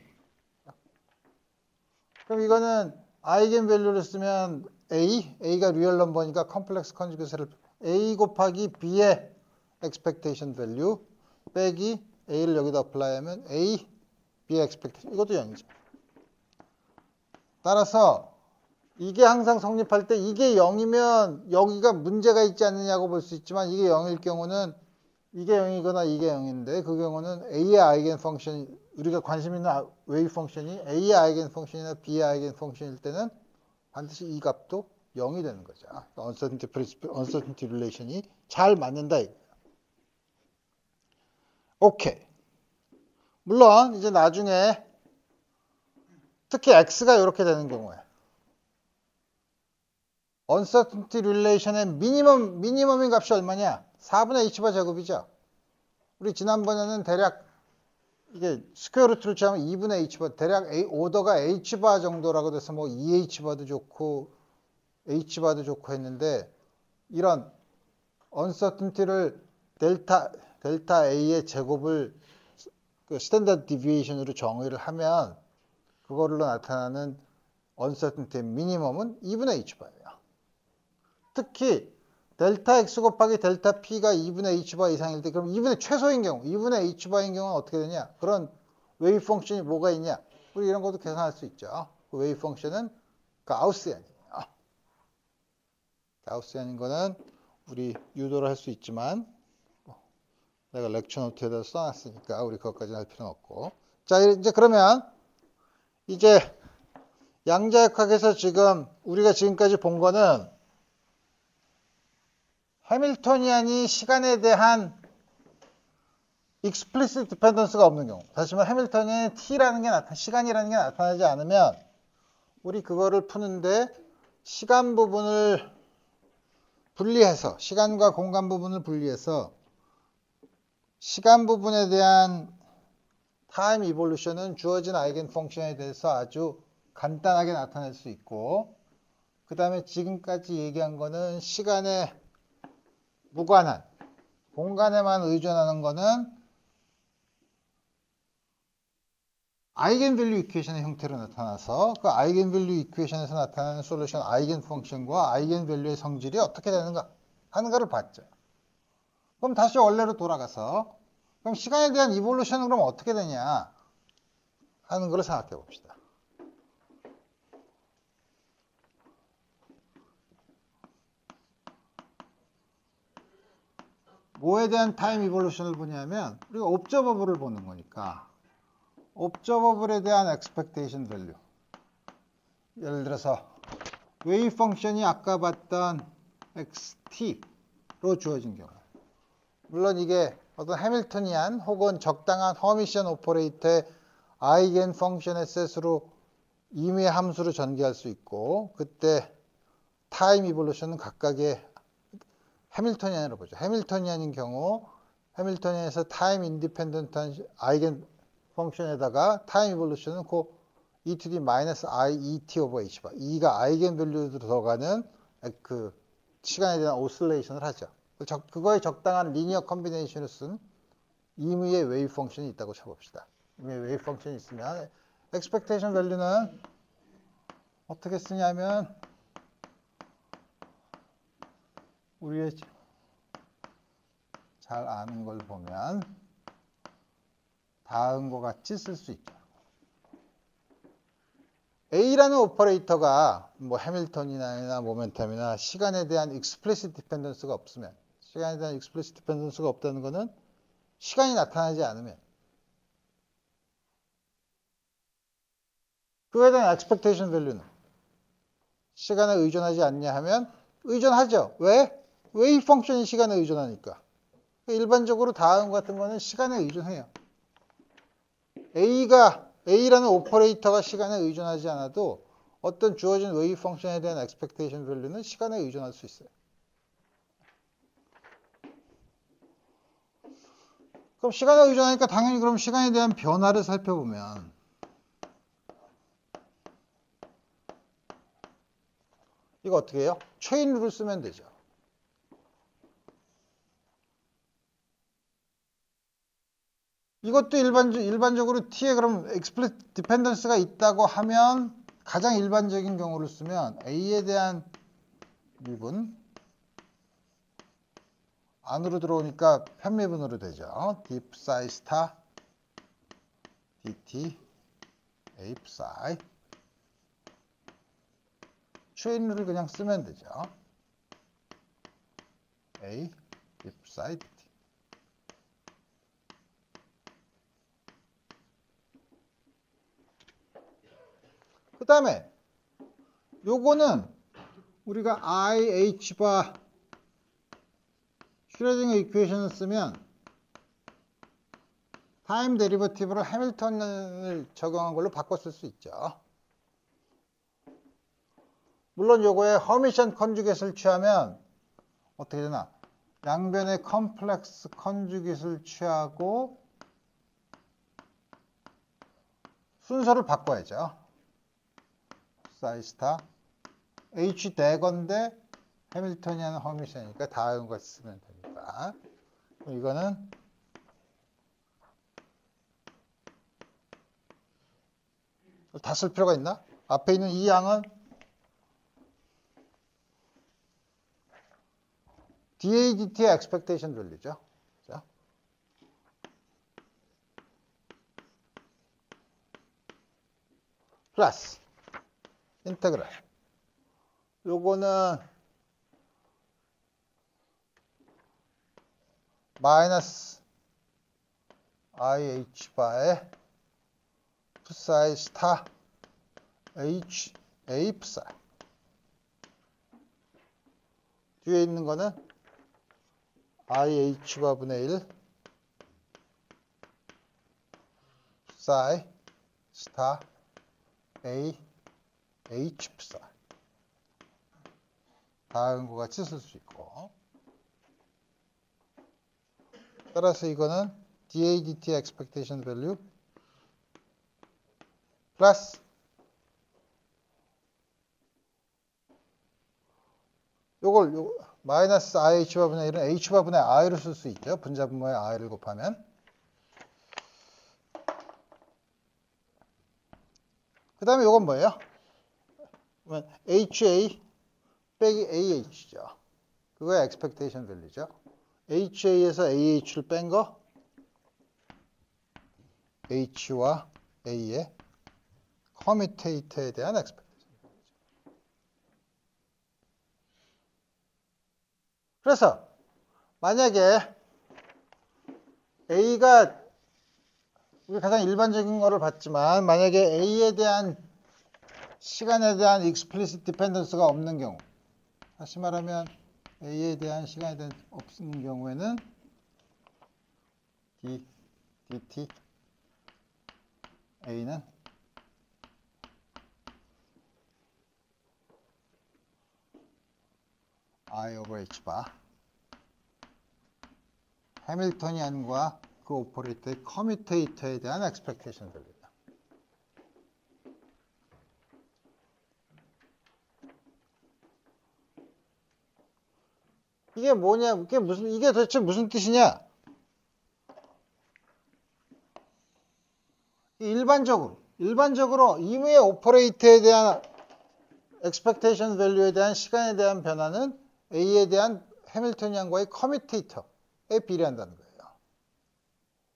그럼 이거는 아이겐밸류를 쓰면 A가 리얼 넘버니까 컴플렉스 컨주게이트를 A 곱하기 B의 expectation value 빼기 A를 여기다 어플라이하면 A, B의 expectation 이것도 0이죠. 따라서 이게 항상 성립할 때 이게 0이면 여기가 문제가 있지 않느냐고 볼 수 있지만 이게 0일 경우는 이게 0이거나 이게 0인데 그 경우는 A의 아이겐 펑션이 우리가 관심 있는 웨이브 펑션이 A의 아이겐 펑션이나 B의 아이겐 펑션일 때는 반드시 이 값도 0이 되는 거죠. uncertainty relation이 잘 맞는다 이거예요. 오케이. 물론 이제 나중에 특히 X가 이렇게 되는 경우에 uncertainty relation의 미니멈인 값이 얼마냐? 4분의 h바 제곱이죠. 우리 지난번에는 대략 이게 스퀘어 루트를 취하면 2분의 h바 대략 오더가 h바 정도라고 돼서 뭐 2h바도 좋고 h바도 좋고 했는데 이런 uncertainty를 델타 A의 제곱을 그 스탠다드 디비에이션으로 정의를 하면 그걸로 나타나는 uncertainty의 미니멈은 2분의 h바예요. 특히 델타 x 곱하기 델타 p가 2분의 h바 이상일 때 그럼 2분의 최소인 경우 2분의 h바인 경우는 어떻게 되냐? 그런 웨이브 펑션이 뭐가 있냐? 우리 이런 것도 계산할 수 있죠. 그 웨이브 펑션은 가우스안이에요. 가우스안인 거는 우리 유도를 할 수 있지만 내가 렉처 노트에다 써놨으니까 우리 그것까지는 할 필요는 없고. 자, 이제 그러면 이제 양자역학에서 지금 우리가 지금까지 본 거는 해밀토니안이 시간에 대한 explicit dependence가 없는 경우. 다시 말해 해밀토니안의 t라는 게 시간이라는 게 나타나지 않으면 우리 그거를 푸는데 시간 부분을 분리해서 시간과 공간 부분을 분리해서 시간 부분에 대한 타임 이볼루션은 주어진 아이겐 펑션에 대해서 아주 간단하게 나타낼 수 있고 그 다음에 지금까지 얘기한 거는 시간에 무관한 공간에만 의존하는 거는 아이겐밸류 이퀘이션의 형태로 나타나서 그 아이겐밸류 이퀘이션에서 나타나는 솔루션 아이겐 펑션과 아이겐밸류의 성질이 어떻게 되는가 하는 거를 봤죠. 그럼 다시 원래로 돌아가서 그럼 시간에 대한 이볼루션은 그럼 어떻게 되냐 하는 걸 생각해 봅시다. 뭐에 대한 타임 이볼루션을 보냐면 우리가 옵저버블을 보는 거니까 옵저버블에 대한 expectation value. 예를 들어서 웨이브 펑션이 아까 봤던 xt로 주어진 경우. 물론 이게 어떤 해밀토니안 혹은 적당한 허미션 오퍼레이터의 아이겐 펑션의 셋으로 임의 함수로 전개할 수 있고 그때 타임 이볼루션은 각각의 해밀토니안으로 보죠. 해밀토니안인 경우 해밀토니안에서 타임 인디펜던트한 아이겐 펑션에다가 타임 이볼루션은 그 e to the minus i et over h 바 2가 아이겐 밸류로 들어가는 그 시간에 대한 오실레이션을 하죠. 그거에 적당한 리니어 컨비네이션을 쓴 임의의 웨이브 펑션이 있다고 쳐봅시다. 임의의 웨이브 펑션이 있으면 expectation value는 어떻게 쓰냐면 우리의 잘 아는 걸 보면 다음과 같이 쓸 수 있죠. A라는 오퍼레이터가 뭐 해밀턴이나 모멘텀이나 시간에 대한 explicit dependence가 없으면 시간에 대한 explicit dependence가 없다는 것은 시간이 나타나지 않으면 그거에 대한 expectation value는 시간에 의존하지 않냐 하면 의존하죠. 왜? 웨이브 펑션이 시간에 의존하니까. 일반적으로 다음 같은 거는 시간에 의존해요. A라는 오퍼레이터가 시간에 의존하지 않아도 어떤 주어진 웨이브 펑션에 대한 expectation value는 시간에 의존할 수 있어요. 그럼 시간에 의존하니까 당연히 그럼 시간에 대한 변화를 살펴보면 이거 어떻게 해요? 체인 룰을 쓰면 되죠. 이것도 일반적으로 T에 그럼 explicit dependence가 있다고 하면 가장 일반적인 경우를 쓰면 A에 대한 미분 안으로 들어오니까 편미분으로 되죠. d psi 스타 dt a psi 체인 룰을 그냥 쓰면 되죠. a d psi dt 그 다음에 요거는 우리가 IH 바 슈레딩거 이퀘이션을 쓰면 타임 데리버티브를 해밀턴을 적용한 걸로 바꿔 쓸 수 있죠. 물론 요거에 허미션 컨주겟을 취하면 어떻게 되나? 양변의 컴플렉스 컨주겟을 취하고 순서를 바꿔야죠. 사이 스타 H 대건데 해밀턴이라는 허미션이니까 다음 거 쓰면 됩니다. 이거는 다 쓸 필요가 있나? 앞에 있는 이 양은 DADT의 expectation value죠. 자. 플러스 인테그랄. 요거는 마이너스 IH 바의 psi 스타 H A psi. 뒤에 있는 거는 IH 바분의 1 psi 스타 A H psi. 다음과 같이 쓸 수 있고. 따라서 이거는 DADT expectation value 플러스 요걸 마이너스 IH바분의 1은 H바분의 I로 쓸 수 있죠. 분자분모의 I를 곱하면. 그 다음에 이건 뭐예요? HA 빼기 AH죠. 그거의 expectation value죠. HA에서 AH를 뺀 거, H와 A의 커뮤테이터에 대한 expectation value죠. 그래서 만약에 A가 우리 가장 일반적인 거를 봤지만 만약에 A에 대한 시간에 대한 explicit dependence가 없는 경우, 다시 말하면 A에 대한 시간에 대한 없는 경우에는 dt A는 I over H 바 해밀토니안과 그 오퍼레이터의 커뮤테이터에 대한 expectation value다. 이게 뭐냐? 이게 도대체 무슨 뜻이냐? 일반적으로 임의의 오퍼레이터에 대한 expectation value에 대한 시간에 대한 변화는 A에 대한 해밀토니안과의 커뮤테이터에 비례한다는 거예요.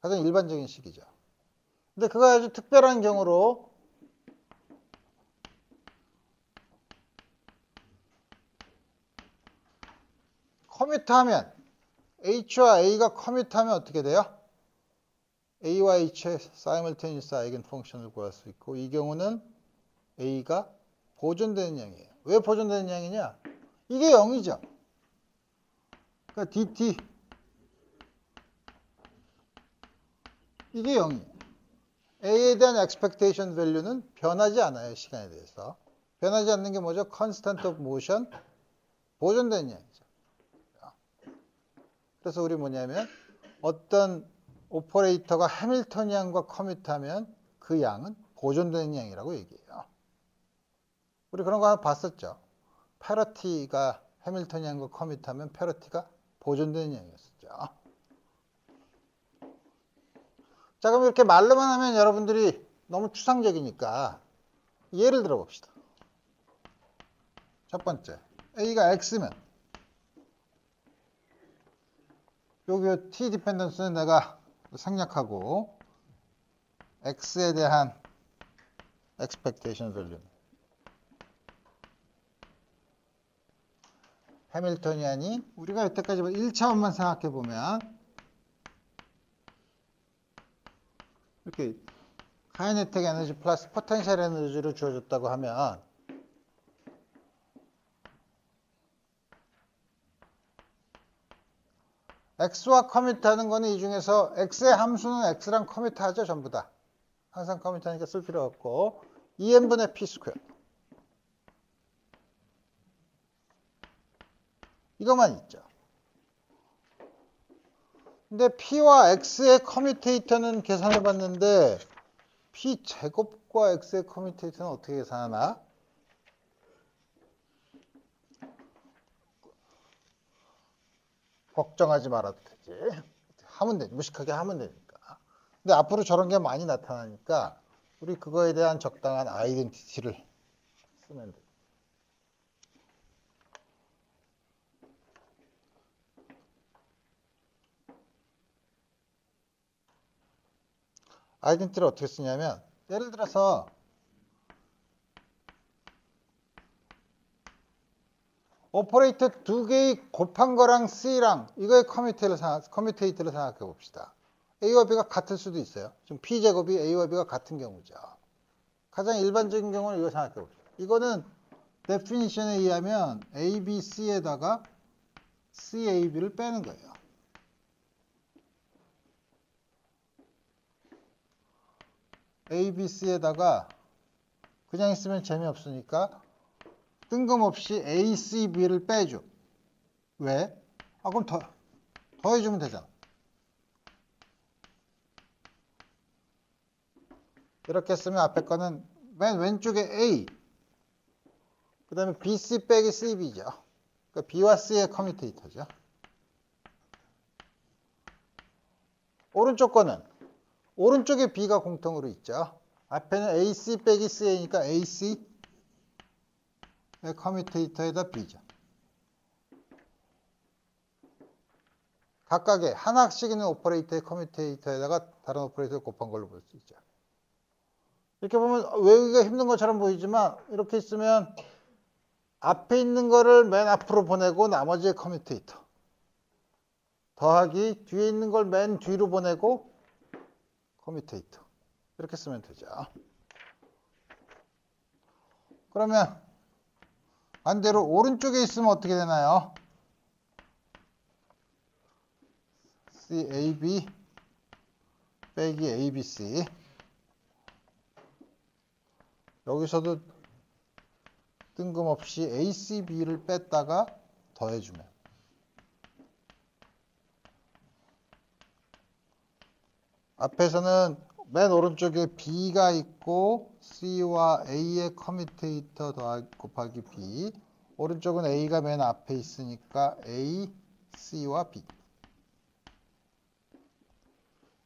가장 일반적인 식이죠. 근데 그거 아주 특별한 경우로 커뮤트하면 H와 A가 커뮤트하면 어떻게 돼요? A와 H의 simultaneous 아이겐 펑션을 구할 수 있고 이 경우는 A가 보존되는 양이에요. 왜 보존되는 양이냐? 이게 0이죠. 그러니까 dt 이게 0이에요. A에 대한 expectation value는 변하지 않아요. 시간에 대해서. 변하지 않는 게 뭐죠? constant of motion, 보존되는 양이죠. 그래서 우리 뭐냐면 어떤 오퍼레이터가 해밀토니안과 커뮤트하면 그 양은 보존되는 양이라고 얘기해요. 우리 그런 거 하나 봤었죠. 패러티가 해밀토니안과 커뮤트하면 패러티가 보존되는 양이었었죠. 자, 그럼 이렇게 말로만 하면 여러분들이 너무 추상적이니까 예를 들어 봅시다. 첫 번째, A가 X면 여기 T 디펜던스는 내가 생략하고 X에 대한 expectation value 해밀토니안이 우리가 여태까지 1차원만 생각해 보면 이렇게 카이네틱 에너지 플러스 포텐셜 에너지로 주어졌다고 하면 X와 커뮤트하는 거는 이 중에서 X의 함수는 X랑 커뮤트하죠. 전부 다. 항상 커뮤트하니까 쓸 필요 없고 2n분의 p 스퀘어 이것만 있죠. 근데 P와 X의 커뮤테이터는 계산해 봤는데 P 제곱과 X의 커뮤테이터는 어떻게 계산하나? 걱정하지 말아도 되지. 하면 돼. 무식하게 하면 되니까. 근데 앞으로 저런 게 많이 나타나니까 우리 그거에 대한 적당한 아이덴티티를 쓰면 돼. 아이덴티티를 어떻게 쓰냐면 예를 들어서 오퍼레이터 두 개의 곱한 거랑 C랑 이거의 커뮤테이터를 생각해 봅시다. A와 B가 같을 수도 있어요. 지금 P제곱이 A와 B가 같은 경우죠. 가장 일반적인 경우는 이거 생각해 봅시다. 이거는 데피니션에 의하면 A, B, C에다가 C, A, B를 빼는 거예요. A, B, C에다가 그냥 있으면 재미없으니까 뜬금없이 A, C, B를 빼줘. 왜? 그럼 더해주면 되잖아. 이렇게 쓰면 앞에 거는 맨 왼쪽에 A, 그 다음에 BC 빼기 CB죠. 그러니까 B와 C의 커뮤테이터죠. 오른쪽 거는 오른쪽에 B가 공통으로 있죠. 앞에는 AC 빼기 CA니까 AC 커뮤테이터에다 B죠. 각각의 하나씩 있는 오퍼레이터의 커뮤테이터에다가 다른 오퍼레이터를 곱한 걸로 볼 수 있죠. 이렇게 보면 외우기가 힘든 것처럼 보이지만 이렇게 있으면 앞에 있는 거를 맨 앞으로 보내고 나머지의 커뮤테이터 더하기 뒤에 있는 걸 맨 뒤로 보내고 커뮤테이터 이렇게 쓰면 되죠. 그러면 반대로 오른쪽에 있으면 어떻게 되나요? CAB 빼기 ABC 여기서도 뜬금없이 ACB를 뺐다가 더해주면 앞에서는 맨 오른쪽에 B가 있고 C와 A의 커뮤테이터 곱하기 B 오른쪽은 A가 맨 앞에 있으니까 A, C와 B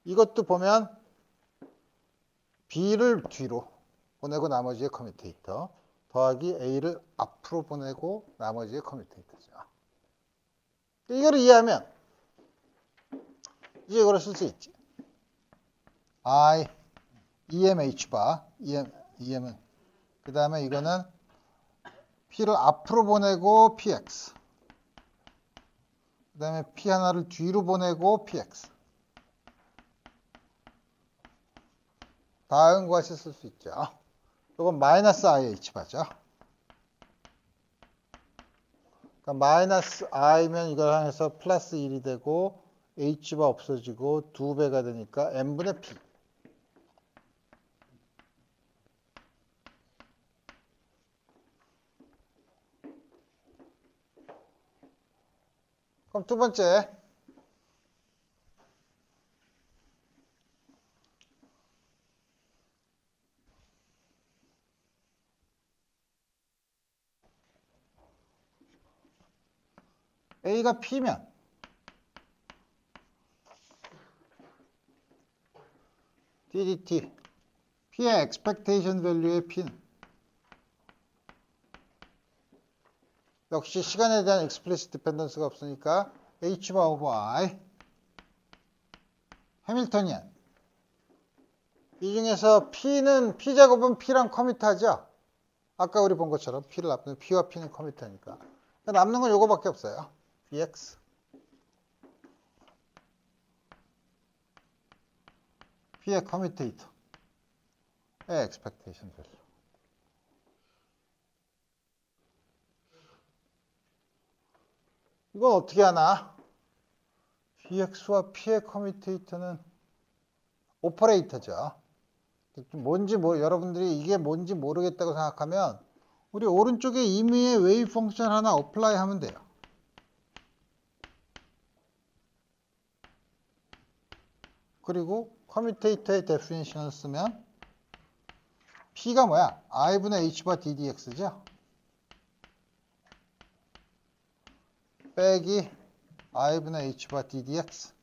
이것도 보면 B를 뒤로 보내고 나머지의 커뮤테이터 더하기 A를 앞으로 보내고 나머지의 커뮤테이터죠. 이거를 이해하면 이제 이거를 쓸 수 있지. I, EMH 바, EM은 그 다음에 이거는 P를 앞으로 보내고 PX 그 다음에 P 하나를 뒤로 보내고 PX 다음과 같이 쓸 수 있죠. 이건 마이너스 IH 바죠. 그러니까 마이너스 I면 이걸 향해서 플러스 1이 되고 H가 없어지고 2배가 되니까 N분의 P. 그럼 두 번째. A가 P면 DDT P의 expectation value의 P는 역시 시간에 대한 explicit dependence가 없으니까 H 바 오버 I 해밀턴이안 이 중에서 P는 P제곱은 P랑 커뮤트하죠. 아까 우리 본 것처럼 P를 앞두면 P와 P는 커뮤트하니까 남는 건 요거밖에 없어요. BX P의 커뮤테이터의 expectation value 이건 어떻게 하나? BX와 P의 커뮤테이터는 오퍼레이터죠. 뭔지 여러분들이 이게 뭔지 모르겠다고 생각하면 우리 오른쪽에 임의의 웨이브 펑션 하나 어플라이 하면 돼요. 그리고 커뮤테이터의 데피니션을 쓰면 P가 뭐야? I분의 H바 DDX죠? 빼기 I분의 H바 DDX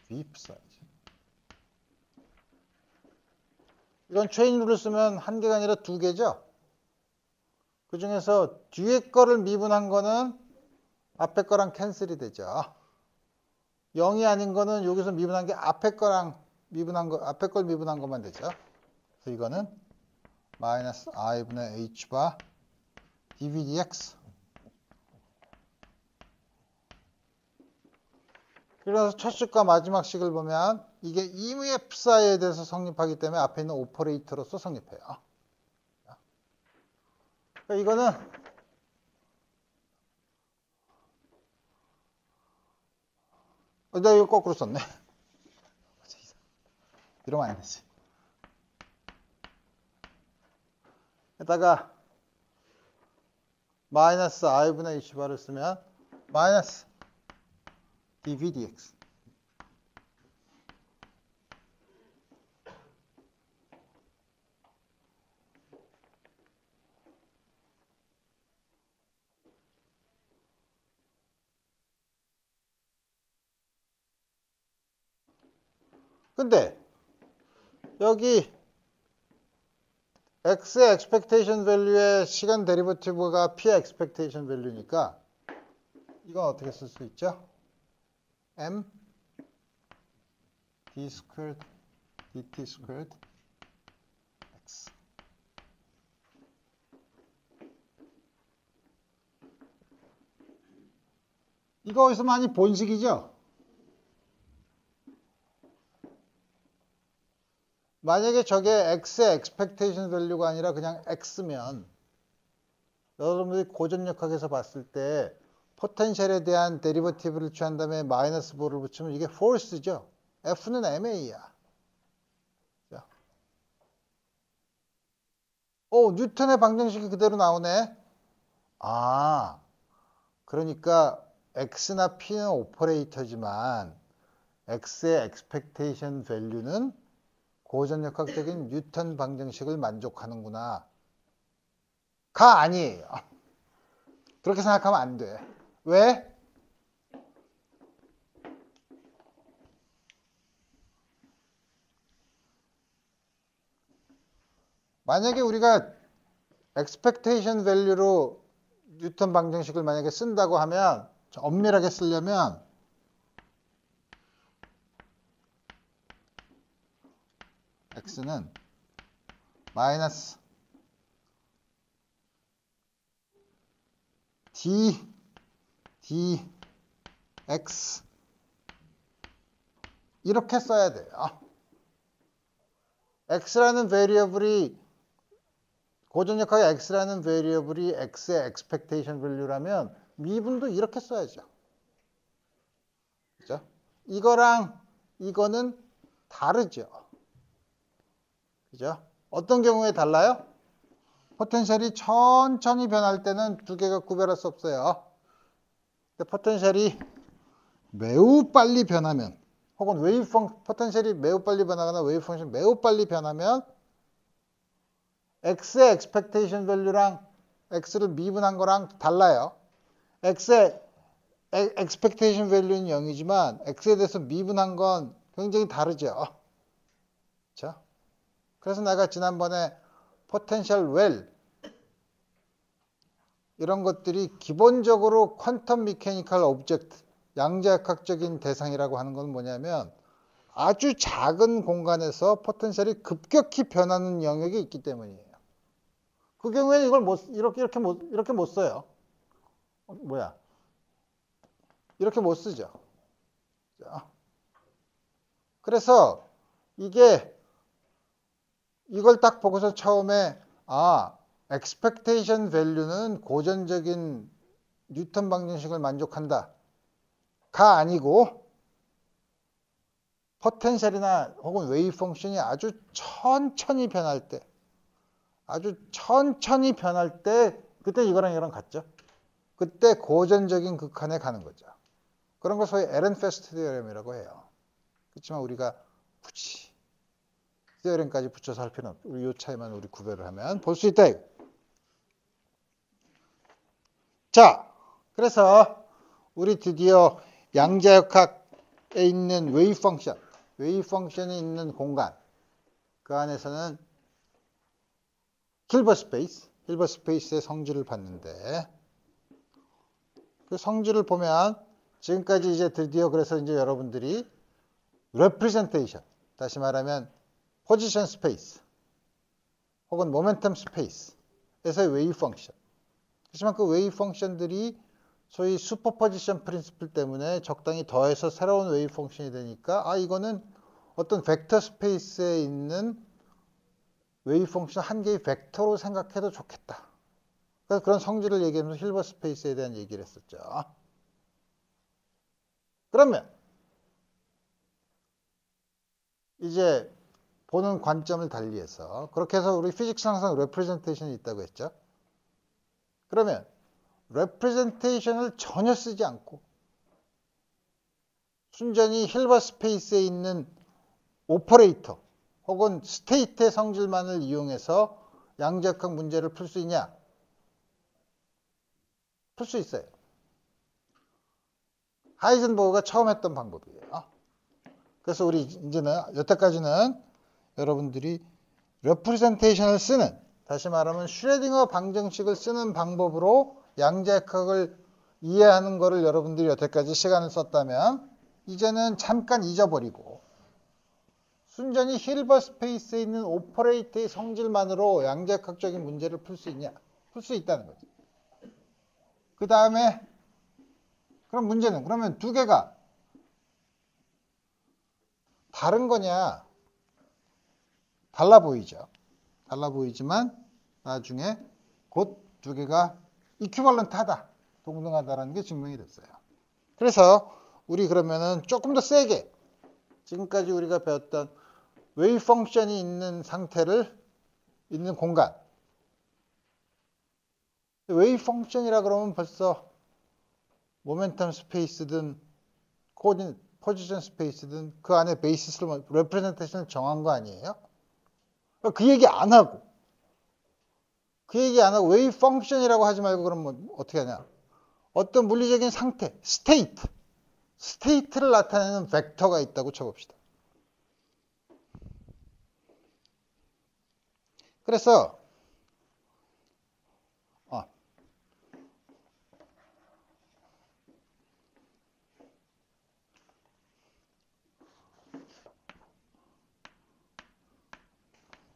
V 사이즈 이런 체인 룰을 쓰면 한 개가 아니라 두 개죠? 그 중에서 뒤에 거를 미분한 거는 앞에 거랑 캔슬이 되죠. 0이 아닌 거는 여기서 미분한 게 앞에 거랑 미분한 거, 앞에 걸 미분한 것만 되죠. 그래서 이거는 마이너스 I분의 H바 dVdx 그래서 첫 식과 마지막 식을 보면 이게 임의의 사이에 대해서 성립하기 때문에 앞에 있는 오퍼레이터로서 성립해요. 그러니까 이거는 내가 이거 거꾸로 썼네. 이러면 안 되지. 에다가 마이너스 I분의 H바를 쓰면 마이너스 dVdx 근데 여기 x의 expectation value의 시간 데리버티브가 p의 expectation value니까 이건 어떻게 쓸 수 있죠? m d squared dt squared x. 이거 어디서 많이 본 식이죠? 만약에 저게 x의 expectation value가 아니라 그냥 x면 여러분들이 고전역학에서 봤을 때 포텐셜에 대한 데리버티브를 취한 다음에 마이너스 4를 붙이면 이게 force죠. f는 ma야. 자. 뉴턴의 방정식이 그대로 나오네. 아, 그러니까 x나 p는 오퍼레이터지만 x의 expectation value는 고전역학적인 뉴턴 방정식을 만족하는구나. 가 아니에요. 그렇게 생각하면 안 돼. 왜? 만약에 우리가 expectation value로 뉴턴 방정식을 만약에 쓴다고 하면 엄밀하게 쓰려면 x는 마이너스 dx 이렇게 써야 돼요. x라는 베리어블이 고전역학의 x라는 베리어블이 x의 expectation value라면 미분도 이렇게 써야죠. 그죠? 이거랑 이거는 다르죠. 그죠? 어떤 경우에 달라요? 포텐셜이 천천히 변할 때는 두 개가 구별할 수 없어요. 근데 포텐셜이 매우 빨리 변하면 혹은 포텐셜이 매우 빨리 변하거나 웨이브 펑션이 매우 빨리 변하면 x의 expectation value랑 x를 미분한 거랑 달라요. x의 expectation value는 0이지만 x에 대해서 미분한 건 굉장히 다르죠. 그렇죠? 그래서 내가 지난번에 potential well 이런 것들이 기본적으로 퀀텀 미케니컬 오브젝트 양자역학적인 대상이라고 하는 건 뭐냐면 아주 작은 공간에서 포텐셜이 급격히 변하는 영역이 있기 때문이에요. 그 경우에는 이걸 이렇게 못 써요. 이렇게 못 쓰죠. 자. 그래서 이걸 딱 보고서 처음에 expectation value는 고전적인 뉴턴 방정식을 만족한다. 가 아니고 포텐셜이나 혹은 웨이브 펑션이 아주 천천히 변할 때 그때 이거랑 같죠. 그때 고전적인 극한에 가는 거죠. 그런 걸 소위 에렌페스트 테오렘이라고 해요. 그렇지만 우리가 굳이 테오렘까지 붙여서 할 필요는 없고 우리 이 차이만 우리 구별을 하면 볼 수 있다. 자, 그래서 우리 드디어 양자역학에 있는 웨이브 펑션이 있는 공간 그 안에서는 힐버트 스페이스의 성질을 봤는데 그 성질을 보면 지금까지 이제 드디어 그래서 이제 여러분들이 representation 다시 말하면 포지션 스페이스 혹은 모멘텀 스페이스에서의 웨이브 펑션 하지만 그 웨이브 펑션들이 소위 슈퍼포지션 프린시플 때문에 적당히 더해서 새로운 웨이브 펑션이 되니까 이거는 어떤 벡터 스페이스에 있는 웨이브 펑션 한 개의 벡터로 생각해도 좋겠다. 그래서 그런 성질을 얘기하면서 힐버트 스페이스에 대한 얘기를 했었죠. 그러면 이제 보는 관점을 달리해서 그렇게 해서 우리 피직스는 항상 레프레젠테이션이 있다고 했죠. 그러면 레프레젠테이션을 전혀 쓰지 않고 순전히 힐버트 스페이스에 있는 오퍼레이터 혹은 스테이트의 성질만을 이용해서 양자역학 문제를 풀 수 있냐? 풀 수 있어요. 하이젠버그가 처음 했던 방법이에요. 그래서 우리 이제는 여태까지는 여러분들이 레프레젠테이션을 쓰는, 다시 말하면 슈레딩어 방정식을 쓰는 방법으로 양자역학을 이해하는 거를 여러분들이 여태까지 시간을 썼다면 이제는 잠깐 잊어버리고 순전히 힐버트 스페이스에 있는 오퍼레이터의 성질만으로 양자역학적인 문제를 풀 수 있냐? 풀 수 있다는 거죠. 그 다음에 그럼 문제는 그러면 두 개가 다른 거냐? 달라 보이죠. 달라 보이지만 나중에 곧 두 개가 이퀴벌런트하다, 동등하다라는 게 증명이 됐어요. 그래서 우리 그러면은 조금 더 세게 지금까지 우리가 배웠던 웨이브 펑션이 있는 상태를 있는 공간, 웨이브 펑션이라 그러면 벌써 모멘텀 스페이스든 코디네이트 포지션 스페이스든 그 안에 베이시스로 레프레젠테이션을 정한 거 아니에요? 그 얘기 안 하고 웨이브 펑션이라고 하지 말고 그러면 어떻게 하냐? 어떤 물리적인 상태, 스테이트를 나타내는 벡터가 있다고 쳐봅시다. 그래서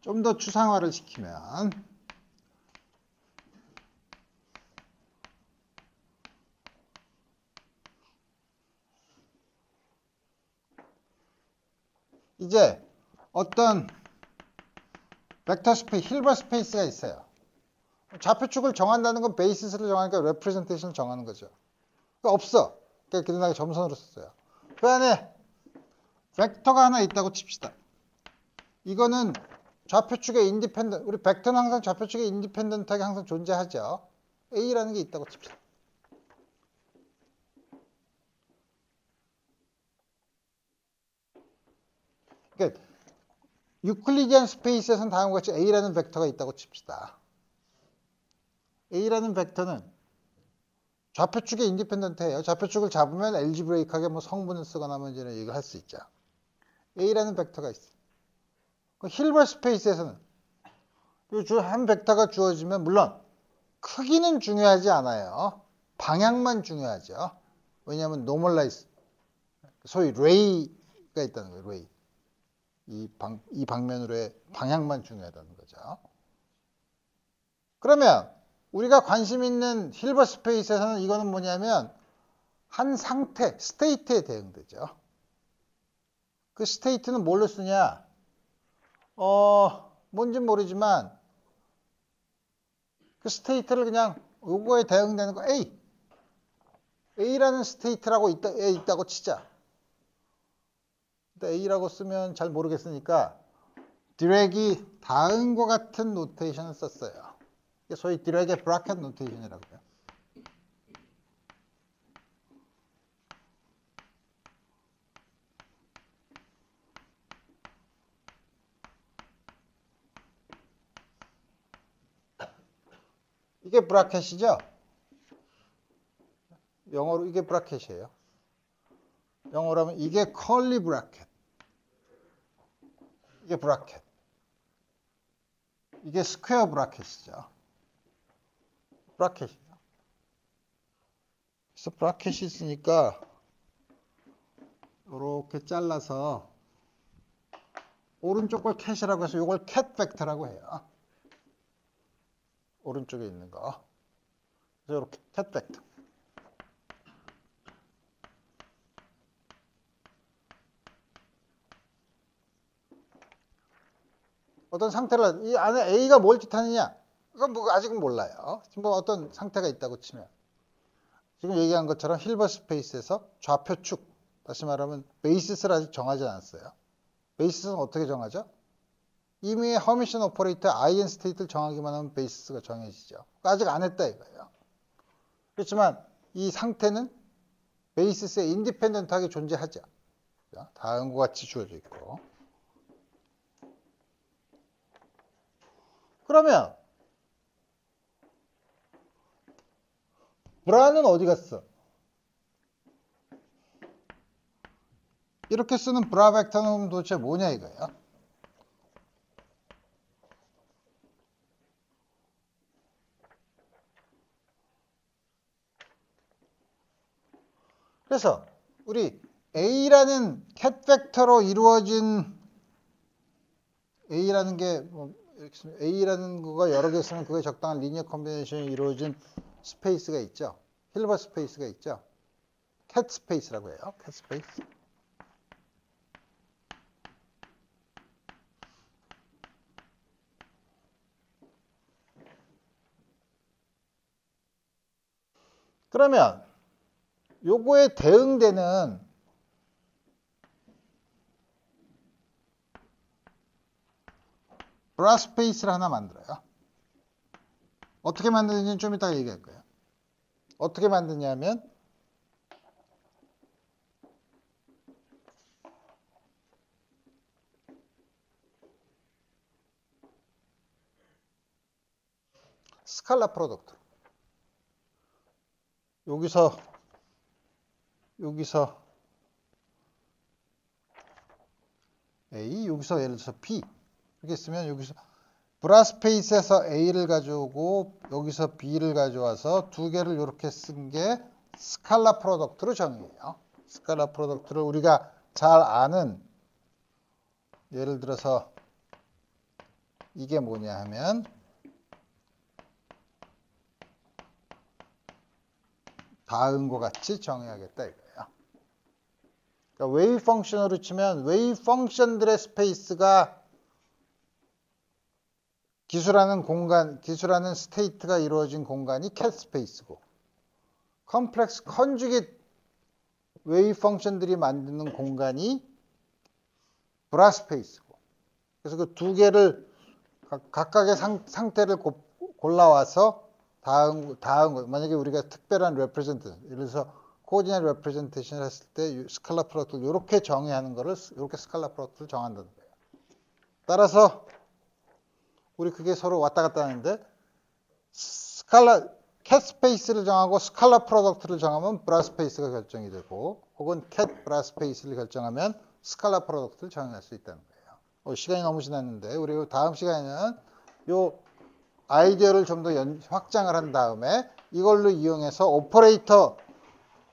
좀 더 추상화를 시키면 이제 어떤 벡터 스페이스, 힐버트 스페이스가 있어요. 좌표축을 정한다는 건 베이시스를 정하니까 레프레젠테이션을 정하는 거죠. 그러니까 없어. 그러니까 그냥 점선으로 썼어요. 그 안에 벡터가 하나 있다고 칩시다. 이거는 좌표축의 인디펜던트, 우리 벡터는 항상 좌표축의 인디펜던트하게 항상 존재하죠. A라는 게 있다고 칩시다. 그러니까 유클리디안 스페이스에서는 다음과 같이 A라는 벡터가 있다고 칩시다. A라는 벡터는 좌표축의 인디펜던트예요. 좌표축을 잡으면 엘지브레이크하게 뭐 성분을 쓰거나 뭐 이런 얘기를 할 수 있죠. A라는 벡터가 있어요. 힐버트 스페이스에서는 한 벡터가 주어지면 물론 크기는 중요하지 않아요. 방향만 중요하죠. 왜냐하면 노멀라이즈, 소위 레이가 있다는 거예요. 레이. 이 방면으로의 방향만 중요하다는 거죠. 그러면 우리가 관심 있는 힐버트 스페이스에서는 이거는 뭐냐면 한 상태, 스테이트에 대응되죠. 그 스테이트는 뭘로 쓰냐? 뭔진 모르지만 그 스테이트를 그냥 요거에 대응되는 거 A라는 스테이트라고 있다고 치자. A라고 쓰면 잘 모르겠으니까 디렉이 다음과 같은 노테이션을 썼어요. 소위 디렉의 브라켓 노테이션이라고 해요. 이게 브라켓이죠? 영어로 이게 브라켓이에요. 영어로 하면 이게 컬리 브라켓. 이게 브라켓. 이게 스퀘어 브라켓이죠. 브라켓이죠. 그래서 브라켓이 있으니까 이렇게 잘라서 오른쪽 걸 캣이라고 해서 이걸 캣 벡터라고 해요. 오른쪽에 있는 거. 그래서 이렇게 캣 벡터. 어떤 상태를, 이 안에 A가 뭘 뜻하느냐? 그건 뭐 아직은 몰라요. 뭐 어떤 상태가 있다고 치면. 지금 얘기한 것처럼 힐버트 스페이스에서 좌표축, 다시 말하면 베이시스를 아직 정하지 않았어요. 베이시스는 어떻게 정하죠? 이미 허미션 오퍼레이터 아이엔 스테이트를 정하기만 하면 베이시스가 정해지죠. 아직 안 했다 이거예요. 그렇지만 이 상태는 베이시스에 인디펜던트하게 존재하죠. 다음과 같이 주어져 있고. 그러면 브라는 어디 갔어? 이렇게 쓰는 브라 벡터는 도대체 뭐냐 이거예요. 그래서 우리 A라는 cat 벡터로 이루어진 A라는 게 뭐 A라는 거가 여러 개 있으면 그거에 적당한 리니어 컨비네이션이 이루어진 스페이스가 있죠. 힐버트 스페이스가 있죠. cat 스페이스라고 해요. cat 스페이스. 그러면 요거에 대응되는 브라스페이스를 하나 만들어요. 어떻게 만드는지는 좀 이따가 얘기할 거예요. 어떻게 만드냐면 스칼라 프로덕트. 여기서 A, 여기서 예를 들어서 B 이렇게 쓰면 여기서 브라스페이스에서 A를 가져오고 여기서 B를 가져와서 두 개를 이렇게 쓴 게 스칼라 프로덕트로 정의해요. 스칼라 프로덕트를 우리가 잘 아는 예를 들어서 이게 뭐냐 하면 다음과 같이 정의하겠다 이거예요. 그러니까 웨이브 펑션으로 치면 웨이브 펑션들의 스페이스가 기술하는 스테이트가 이루어진 공간이 cat 스페이스고 컴플렉스 컨주게이트 웨이브 펑션들이 만드는 공간이 브라스페이스고 그래서 그 두 개를 각각의 상태를 골라와서 다음 만약에 우리가 특별한 레프레젠테이션 예를 들어서 코디네이트 레프레젠테이션을 했을 때 스칼라 프로덕트를 이렇게 정의하는 거를 이렇게 스칼라 프로덕트를 정한다는 거예요. 따라서 우리 그게 서로 왔다 갔다 하는데 cat 스페이스를 정하고 스칼라 프로덕트를 정하면 브라스페이스가 결정이 되고 혹은 cat 브라스페이스를 결정하면 스칼라 프로덕트를 정할 수 있다는 거예요. 시간이 너무 지났는데 우리 다음 시간에는 요 아이디어를 좀 더 확장을 한 다음에 이걸로 이용해서 오퍼레이터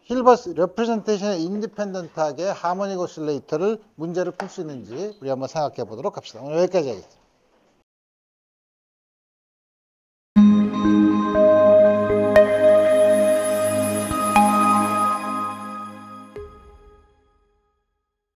힐버트 레프레젠테이션의 인디펜던트하게 하모닉 오실레이터를 문제를 풀 수 있는지 우리 한번 생각해 보도록 합시다. 오늘 여기까지 하겠습니다.